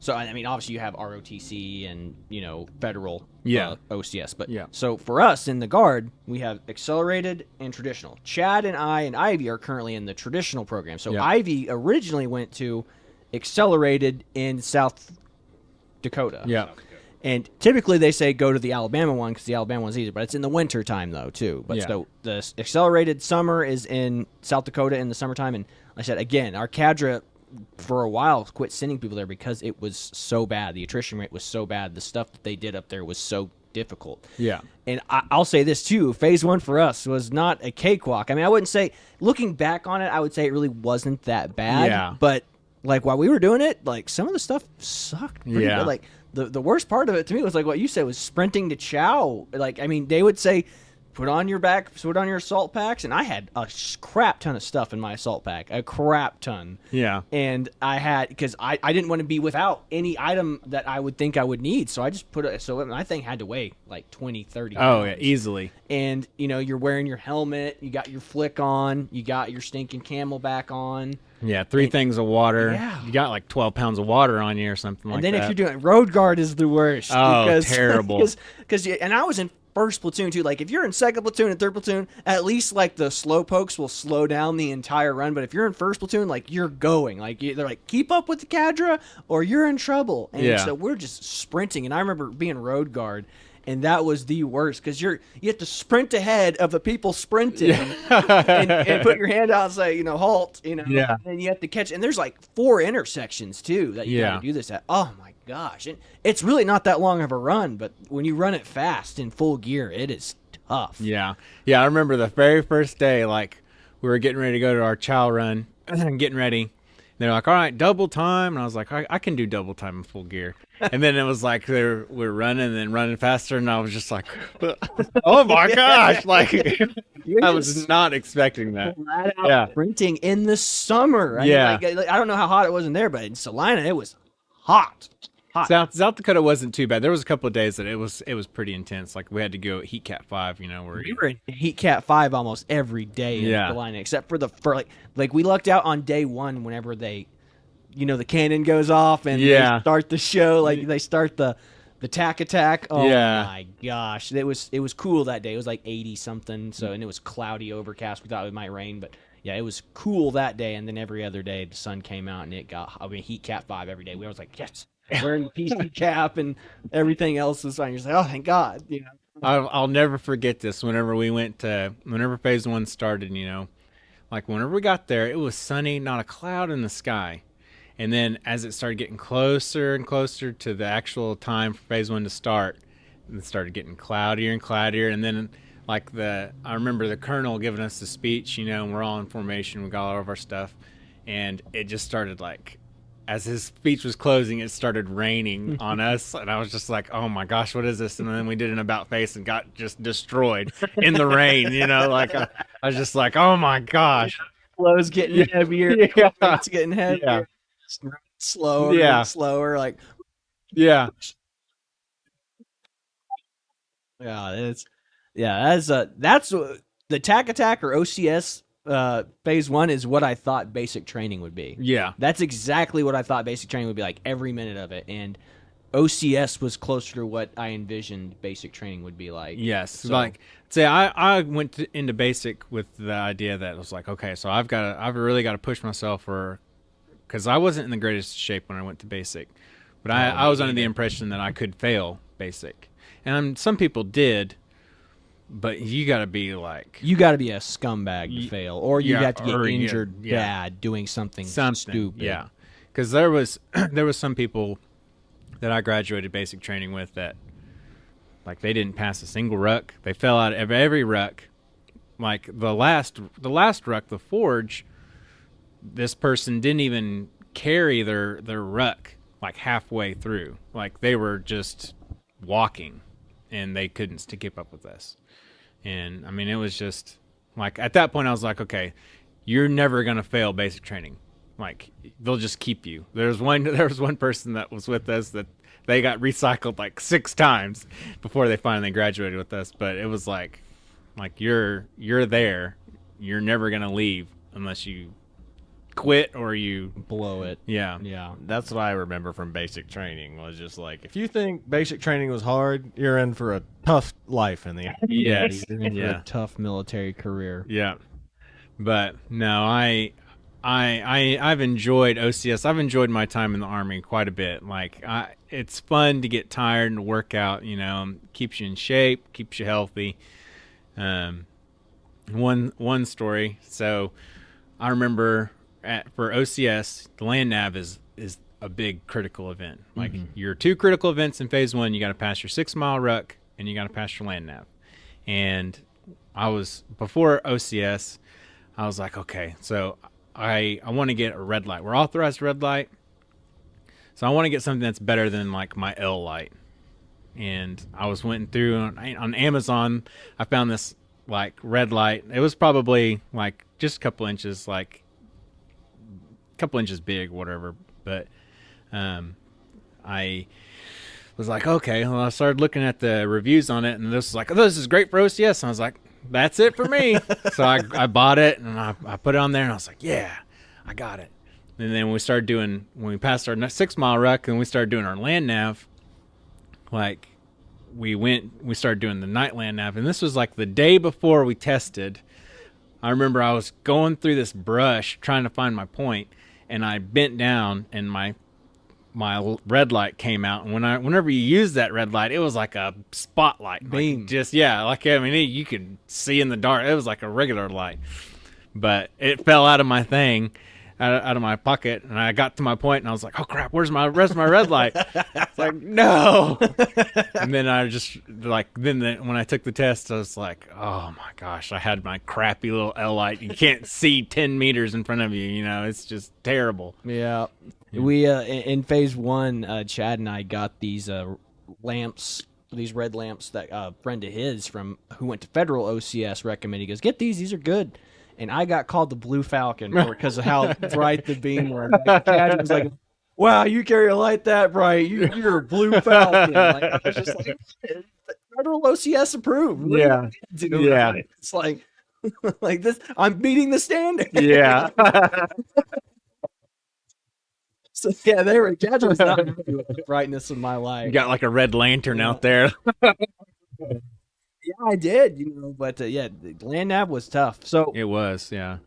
So I mean, obviously you have ROTC and federal OCS, but so for us in the Guard, we have accelerated and traditional. Chad and I and Ivy are currently in the traditional program. So Ivy originally went to accelerated in South Dakota. Yeah. And typically they say go to the Alabama one because the Alabama one's easier, but it's in the winter time though too. But so the accelerated summer is in South Dakota in the summertime, and like I said again, our cadre for a while quit sending people there because it was so bad. The attrition rate was so bad. The stuff that they did up there was so difficult. Yeah. And I'll say this too, phase one for us was not a cakewalk. I mean, I wouldn't say, looking back on it, I would say it really wasn't that bad. Yeah. But like while we were doing it, like some of the stuff sucked pretty good. Like the worst part of it to me was like what you said was sprinting to chow. Like, I mean, they would say, put on your assault packs, and I had a crap ton of stuff in my assault pack, a crap ton. Yeah. And I had, because I didn't want to be without any item that I would think I would need, so I just so my thing had to weigh like 20, 30 pounds. Oh, yeah, easily. And, you're wearing your helmet, you got your flick on, you got your stinking camelback on. Yeah, three things of water. Yeah. You got like 12 pounds of water on you or something like that. And then if you're doing road guard is the worst. Oh, terrible. And I was in first platoon too. Like if you're in second platoon and third platoon, at least like the slow pokes will slow down the entire run. But if you're in first platoon, like you're going, like they're like, keep up with the cadre or you're in trouble. And so we're just sprinting. And I remember being road guard, and that was the worst because you have to sprint ahead of the people sprinting and put your hand out and say, halt, and then you have to catch. And there's like 4 intersections too that you got to do this at. Oh my gosh. And it's really not that long of a run, but when you run it fast in full gear, it is tough. Yeah. Yeah. I remember the very first day, like we were getting ready to go to our chow run and getting ready. They're like, all right, double time. And I was like, I can do double time in full gear. And then it was like we're running and then running faster. And I was just like, oh my gosh. Like I was not expecting that. Flat out sprinting in the summer. I mean, I don't know how hot it was in there, but in Salina, it was hot. South Dakota wasn't too bad. There was a couple of days that it was pretty intense. Like we had to go at Heat Cat 5, where we were in Heat Cat 5 almost every day in Salina, except for like we lucked out on day 1 whenever they, the cannon goes off and they start the show. Like they start the tack attack. Oh my gosh, it was cool that day. It was like 80 something. So and it was cloudy, overcast. We thought it might rain, but yeah, it was cool that day. And then every other day the sun came out and it got. Heat Cat 5 every day. We was like, yes. Wearing the PC cap and everything else is fine. You're just like, oh, thank God. I'll never forget this. Whenever phase 1 started, like whenever we got there, it was sunny, not a cloud in the sky. And then as it started getting closer and closer to the actual time for phase 1 to start, it started getting cloudier and cloudier. And then like I remember the colonel giving us the speech, and we're all in formation. We got all of our stuff. And it just started like, as his speech was closing, it started raining on us, and I was just like, "Oh my gosh, what is this?" And then we did an about face and got just destroyed in the rain. Like I was just like, "Oh my gosh!" Flow's getting heavier. It's getting heavier. Slower and slower. Like, that's the tack attack or OCS. Phase 1 is what I thought basic training would be. Yeah. That's exactly what I thought basic training would be like, every minute of it. And OCS was closer to what I envisioned basic training would be like. Yes. So, like, say I went into basic with the idea that it was like, okay, so I've really got to push myself because I wasn't in the greatest shape when I went to basic. But I was under the impression that I could fail basic. And some people did, but you got to be like... You got to be a scumbag to fail, or you have to get injured yeah. bad doing something stupid. Yeah, because there was some people that I graduated basic training with that, like, they didn't pass a single ruck. They fell out of every ruck. Like, the last ruck, the forge, this person didn't even carry their ruck, like, halfway through. Like, they were just walking, and they couldn't keep up with us. And, I mean, it was just, like, at that point, I was like, okay, you're never going to fail basic training. Like, they'll just keep you. There was one person that was with us that they got recycled, like, 6 times before they finally graduated with us. But it was like you're there. You're never going to leave unless you quit or you blow it. Yeah. That's what I remember from basic training, was just like, if you think basic training was hard, you're in for a tough life in the end. Yes. You're in for a tough military career. Yeah. But no, I've enjoyed OCS. I've enjoyed my time in the Army quite a bit. Like, it's fun to get tired and work out, keeps you in shape, keeps you healthy. One story. So I remember for OCS, the land nav is a big critical event. Like, your 2 critical events in phase 1, you got to pass your 6-mile ruck and you got to pass your land nav. And before OCS, I was like, okay, so I want to get a red light. We're authorized red light. So I want to get something that's better than, like, my L light. And I went through on Amazon. I found this, like, red light. It was probably, like, just a couple inches, like, a couple inches big, whatever. But I was like, okay. Well, I started looking at the reviews on it, and this was like, oh, this is great for OCS. And I was like, that's it for me. So I bought it, and I put it on there, and I was like, yeah, I got it. And then when we passed our 6-mile ruck and we started doing our land nav, like, we started doing the night land nav. And this was like the day before we tested. I remember I was going through this brush trying to find my point, and I bent down, and my red light came out. And whenever you use that red light, it was like a spotlight beam. Like, you could see in the dark. It was like a regular light, but it fell out of my thing, out of my pocket, and I got to my point, and I was like, oh crap, where's my rest of my red light? It's like, no. And then I just, like, when I took the test, I was like, oh my gosh, I had my crappy little L light. You can't see 10 meters in front of you, it's just terrible. Yeah. We in phase 1, Chad and I got these lamps, these red lamps that a friend of his who went to federal OCS recommended. He goes, get these are good. And I got called the Blue Falcon because of how bright the beam was. Chad was like, wow, you carry a light that bright. You're a Blue Falcon. Like, I was just like, federal OCS approved. Yeah. Yeah. It's like this. I'm beating the standard. Yeah. So yeah, Chad was not happy with the brightness of my light. You got like a red lantern out there. Yeah, I did, but the land nav was tough. So it was, yeah.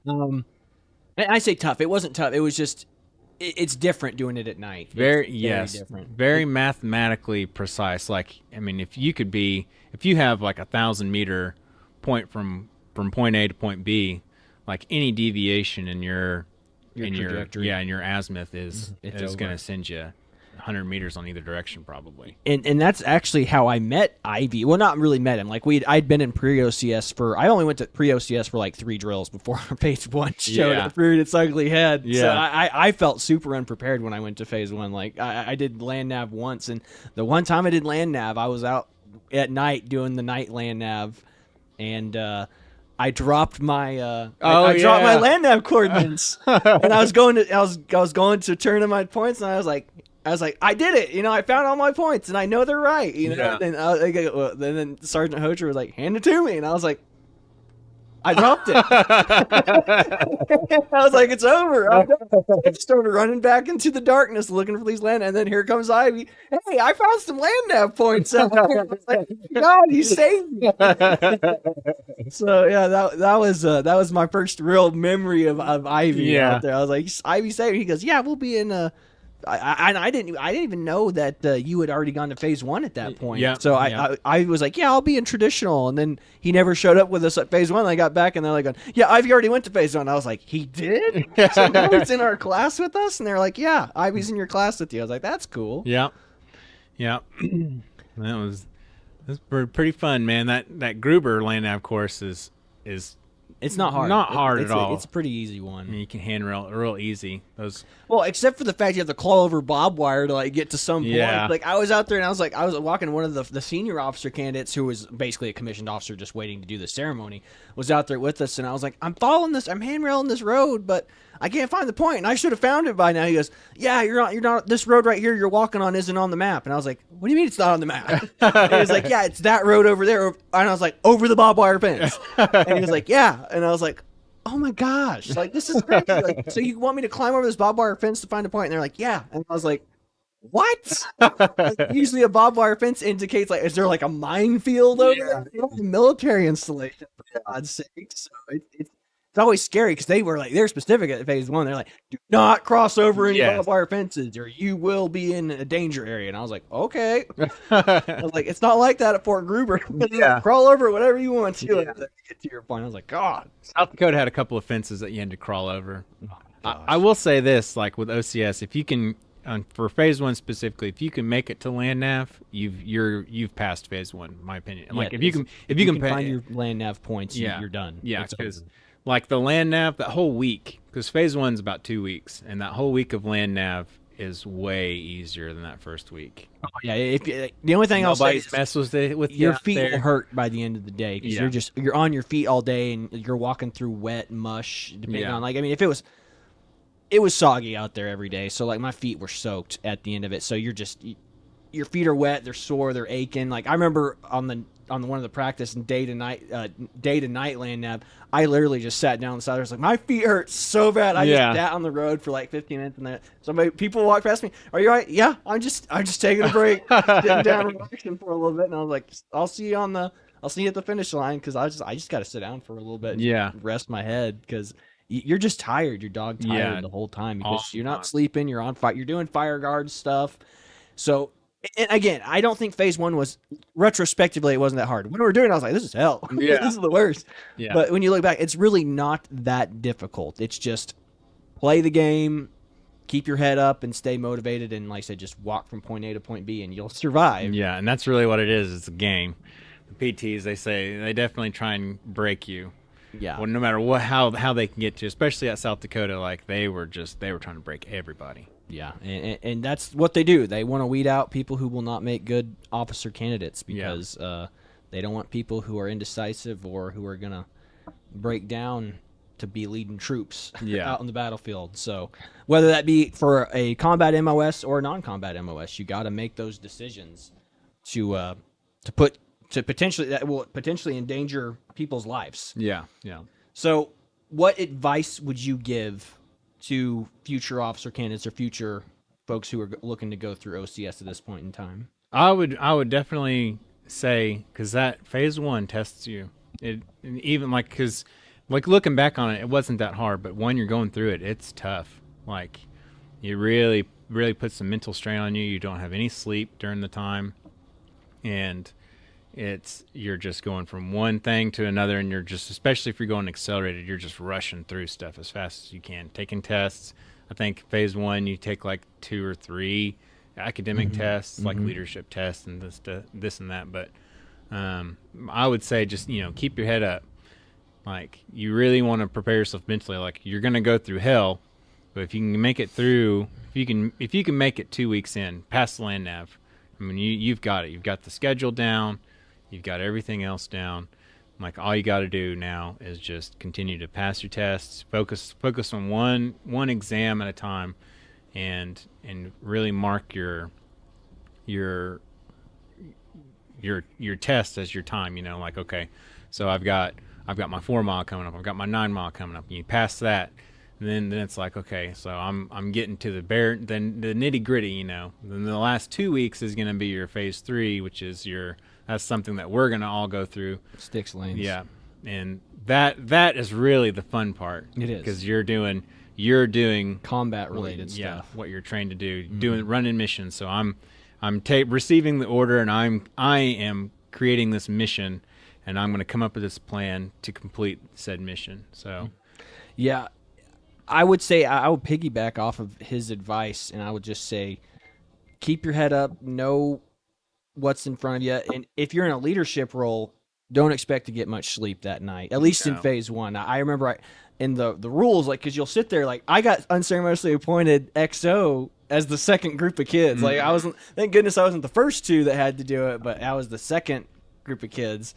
I say tough. It wasn't tough. It was just, it's different doing it at night. Very different. Very mathematically precise. Like, I mean, if you have like 1,000-meter point from point A to point B, like, any deviation in your trajectory, in your azimuth is going to send you 100 meters on either direction, probably. And that's actually how I met Ivy. Well, not really met him. Like, I'd been in pre-OCS I only went to pre-OCS for like 3 drills before phase 1 showed up, reared its ugly head. Yeah. So I felt super unprepared when I went to phase 1. Like, I did land nav once, and the one time I did land nav, I was out at night doing the night land nav, and I dropped my dropped my land nav coordinates, and I was going to turn in my points, and I was like, I did it. I found all my points, and I know they're right. Yeah. And then Sergeant Hocher was like, hand it to me, and I was like, I dropped it. I was like, it's over. I started running back into the darkness looking for these land, and then here comes Ivy. Hey, I found some land nav points out there. I was like, God, he saved me. So yeah, that was my first real memory of Ivy out there. I was like, Ivy saved me. He goes, yeah, we'll be in I didn't even know that you had already gone to phase 1 at that point. Yeah. So I was like, yeah, I'll be in traditional, and then he never showed up with us at phase 1. And I got back, and they're like, yeah, Ivy already went to phase 1. I was like, he did? So now he's in our class with us, and they're like, yeah, Ivy's in your class with you. I was like, that's cool. Yeah. That was pretty fun, man. That Gruber land nav course is it's not hard. Not hard at all. It's a pretty easy one. I mean, you can handrail real easy. Well, except for the fact you have to claw over barbed wire to like get to some point. Like I was out there and I was walking one of the senior officer candidates who was basically a commissioned officer just waiting to do the ceremony was out there with us, and I was like, I'm following this, I'm handrailing this road, but I can't find the point, and I should have found it by now. He goes, yeah, you're not. This road right here you're walking on isn't on the map. And I was like, what do you mean it's not on the map? And he was like, yeah, it's that road over there. And I was like, over the barbed wire fence. And he was like, yeah. And I was like, oh my gosh, like this is crazy. Like, so you want me to climb over this barbed wire fence to find a point? And they're like, yeah. And I was like, what? Like, usually a barbed wire fence indicates like, is there like a minefield over there? They don't have a military installation, for God's sake. So it's always scary because they're specific at phase 1. They're like, do not cross over any barbed wire fences or you will be in a danger area. And I was like, okay. I was like, it's not like that at Fort Gruber. Crawl over whatever you want to get to your point. I was like, God. South Dakota had a couple of fences that you had to crawl over. I will say this, like with OCS, if you can, for phase 1 specifically, if you can make it to land nav, you've passed phase 1, in my opinion. Like if you can find your land nav points, you're done. Yeah, because like the land nav, that whole week, because phase 1's about 2 weeks, and that whole week of land nav is way easier than that first week. Oh, yeah, the only thing I'll say is mess with your feet will hurt by the end of the day because you're on your feet all day and you're walking through wet mush. Depending on if it was soggy out there every day, so like my feet were soaked at the end of it. So your feet are wet, they're sore, they're aching. Like I remember on one of the practice and day to night land nav, I literally just sat down on the side. I was like, my feet hurt so bad. I just sat on the road for like 15 minutes, and people walk past me. Are you all right? Yeah, I'm just taking a break, sitting down, relaxing for a little bit. And I was like, I'll see you at the finish line because I just got to sit down for a little bit, and rest my head because you're just tired. You're dog tired the whole time because you're not sleeping. You're on fire. You're doing fire guard stuff. So. And again, I don't think phase 1 was retrospectively it wasn't that hard. When we were doing it, I was like, this is hell. This is the worst. Yeah. But when you look back, it's really not that difficult. It's just play the game, keep your head up and stay motivated, and like I said, just walk from point A to point B and you'll survive. Yeah, and that's really what it is. It's a game. The PTs, they definitely try and break you. Yeah. Well, no matter how they can get to, especially at South Dakota, like they were trying to break everybody. Yeah, and that's what they do. They want to weed out people who will not make good officer candidates because they don't want people who are indecisive or who are going to break down to be leading troops out on the battlefield. So whether that be for a combat MOS or a non-combat MOS, you got to make those decisions to potentially that will potentially endanger people's lives. Yeah. So what advice would you give to future officer candidates or future folks who are looking to go through OCS at this point in time? I would definitely say, because that phase 1 tests you. Even like, because like looking back on it, it wasn't that hard, but when you're going through it, it's tough. Like you really put some mental strain on you. You don't have any sleep during the time, and you're just going from one thing to another, and you're just, especially if you're going accelerated, you're just rushing through stuff as fast as you can, taking tests. I think phase 1 you take like 2 or 3 academic tests, like leadership tests and this and that. But I would say just keep your head up. Like you really want to prepare yourself mentally. Like you're gonna go through hell, but if you can make it through, if you can make it 2 weeks in past the land nav, I mean you've got it. You've got the schedule down. You've got everything else down. Like all you got to do now is just continue to pass your tests, focus on one exam at a time, and really mark your test as your time. Like okay, so I've got my 4 mile coming up. I've got my 9 mile coming up. And you pass that, and then it's like okay, so I'm getting to the nitty gritty. Then the last 2 weeks is going to be your phase 3, which is that's something that we're going to all go through. Sticks lanes. Yeah. And that is really the fun part. It is. Because you're doing you're doing combat related stuff. What you're trained to do, running missions. So I'm receiving the order, and I am creating this mission, and I'm going to come up with this plan to complete said mission. So, yeah, I would say I would piggyback off of his advice, and I would just say, keep your head up, know what's in front of you, and if you're in a leadership role, don't expect to get much sleep that night. At least in phase 1. I remember in the rules, like, because you'll sit there, like, I got unceremoniously appointed XO as the second group of kids. Like, I wasn't, thank goodness I wasn't the first 2 that had to do it, but I was the second group of kids.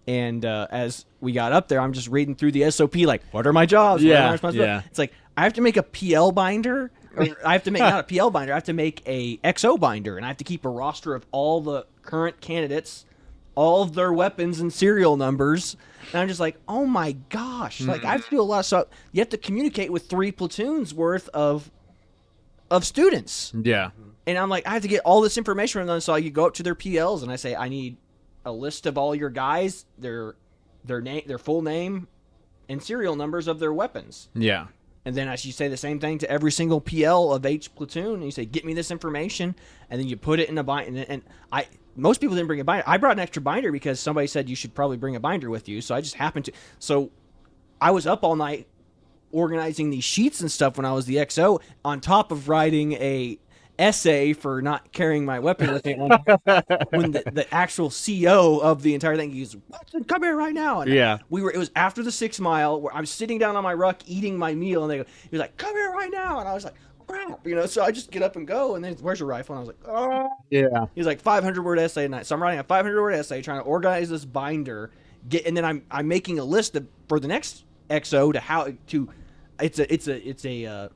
And as we got up there, I'm just reading through the SOP, like, what are my jobs? What are my responsibilities? It's like, I have to make a PL binder. Or I have to make, not a PL binder, I have to make a XO binder, and I have to keep a roster of all the current candidates, all of their weapons and serial numbers. And I'm just like, oh my gosh. Like, I have to do a lot of stuff. You have to communicate with 3 platoons worth of students. Yeah. And I'm like, I have to get all this information from them. So you go up to their PLs and I say, I need a list of all your guys, their name, their full name, and serial numbers of their weapons. Yeah. And then as you say the same thing to every single PL of each platoon, and you say, get me this information, and then you put it in a binder. And most people didn't bring a binder. I brought an extra binder because somebody said you should probably bring a binder with you. So I just happened to. So I was up all night organizing these sheets and stuff when I was the XO, on top of writing a essay for not carrying my weapon with me when the actual CO of the entire thing, he's, Watson, come here right now. And it was after the 6 mile where I'm sitting down on my ruck eating my meal, and he was like, come here right now. And I was like, crap, so I just get up and go, and then, where's your rifle? And I was like, oh. Yeah. He's like, 500-word essay tonight. So I'm writing a 500-word essay, trying to organize this binder, and then I'm making a list for the next XO to how to, it's a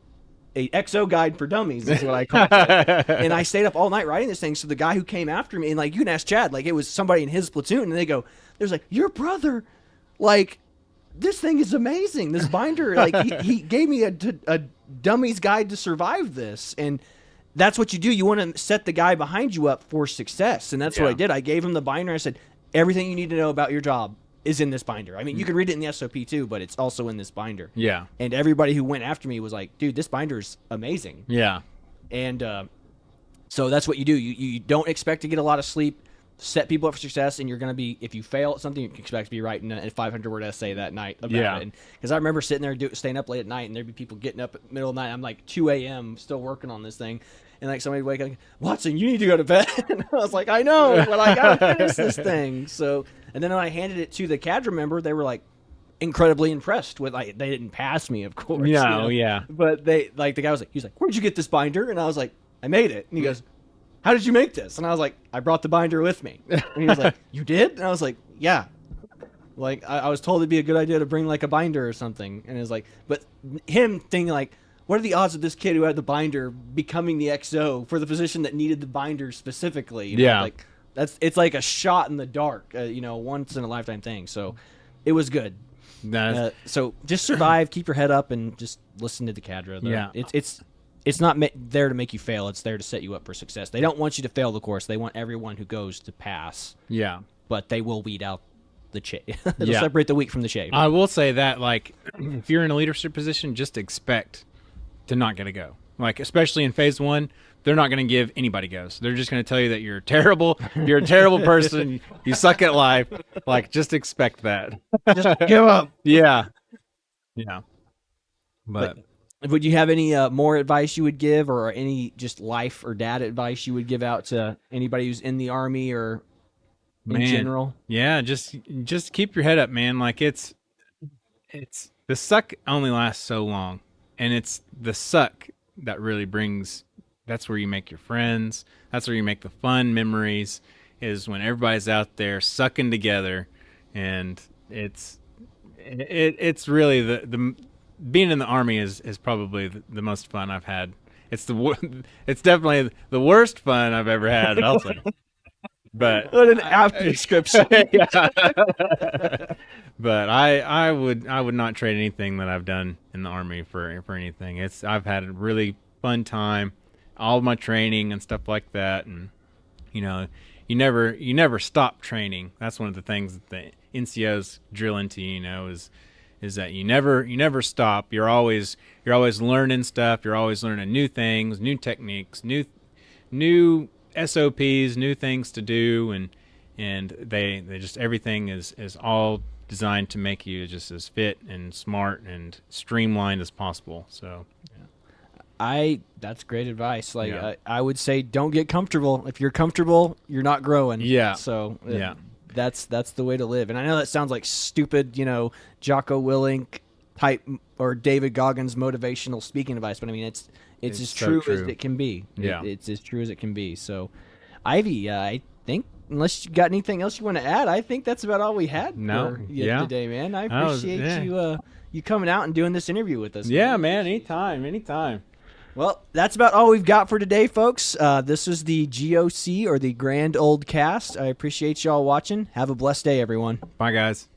XO guide for dummies is what I call it. And I stayed up all night writing this thing. So the guy who came after me, and like, you can ask Chad, like, it was somebody in his platoon, and there's like, your brother, like, this thing is amazing. This binder, like, he gave me a dummy's guide to survive this. And that's what you do. You want to set the guy behind you up for success. And that's what I did. I gave him the binder. I said, everything you need to know about your job is in this binder. I mean, you can read it in the SOP too, but it's also in this binder. Yeah. And everybody who went after me was like, dude, this binder's amazing. Yeah. And so that's what you do. You don't expect to get a lot of sleep, set people up for success, and you're going to be, if you fail at something, you can expect to be writing a 500-word essay that night about it. Because I remember sitting there staying up late at night, and there'd be people getting up at the middle of the night. I'm like 2 a.m. still working on this thing. And like somebody wake up, Watson, you need to go to bed. And I was like, I know, but I got to finish this thing. So, and then when I handed it to the cadre member, they were like incredibly impressed with, like, they didn't pass me, of course. No, yeah. But the guy was like, he's like, where'd you get this binder? And I was like, I made it. And he goes, how did you make this? And I was like, I brought the binder with me. And he was like, you did? And I was like, yeah. Like, I was told it'd be a good idea to bring like a binder or something. And it was like, but him thinking like, what are the odds of this kid who had the binder becoming the XO for the position that needed the binder specifically? You know? Yeah. Like, it's like a shot in the dark, once in a lifetime thing. So it was good. So just survive, keep your head up, and just listen to the cadre. Yeah. It's not there to make you fail. It's there to set you up for success. They don't want you to fail the course. They want everyone who goes to pass. Yeah. But they will weed out the They'll separate the wheat from the chaff. I will say that, like, if you're in a leadership position, just expect to not get a go. Like, especially in phase 1, they're not going to give anybody goes. They're just going to tell you that you're terrible. You're a terrible person. You suck at life. Like, just expect that. Just give up. Yeah. Yeah. But would you have any more advice you would give, or any just life or dad advice you would give out to anybody who's in the Army or in general? Yeah, just keep your head up, man. Like, it's the suck only lasts so long, and it's the suck that really brings. That's where you make your friends. That's where you make the fun memories. Is when everybody's out there sucking together, and it's really the being in the Army is probably the most fun I've had. It's definitely the worst fun I've ever had. I'll say. But what an apt description. But I would not trade anything that I've done in the Army for anything. I've had a really fun time, all of my training and stuff like that, and you never stop training. That's one of the things that the NCOs drill into you. Is is that you never stop. You're always learning stuff. You're always learning new things, new techniques, new SOPs, new things to do, and they just everything is all designed to make you just as fit and smart and streamlined as possible. So that's great advice. Like I would say, don't get comfortable. If you're comfortable, you're not growing. Yeah. So that's the way to live. And I know that sounds like stupid, Jocko Willink type or David Goggins motivational speaking advice, but I mean it's as true as it can be. Yeah. It's as true as it can be. So, Ivy, I think unless you got anything else you want to add, I think that's about all we had for you today, man. I appreciate you coming out and doing this interview with us. Yeah, man. Anytime. Well, that's about all we've got for today, folks. This is the GOC, or the Garand Ole Cast. I appreciate y'all watching. Have a blessed day, everyone. Bye, guys.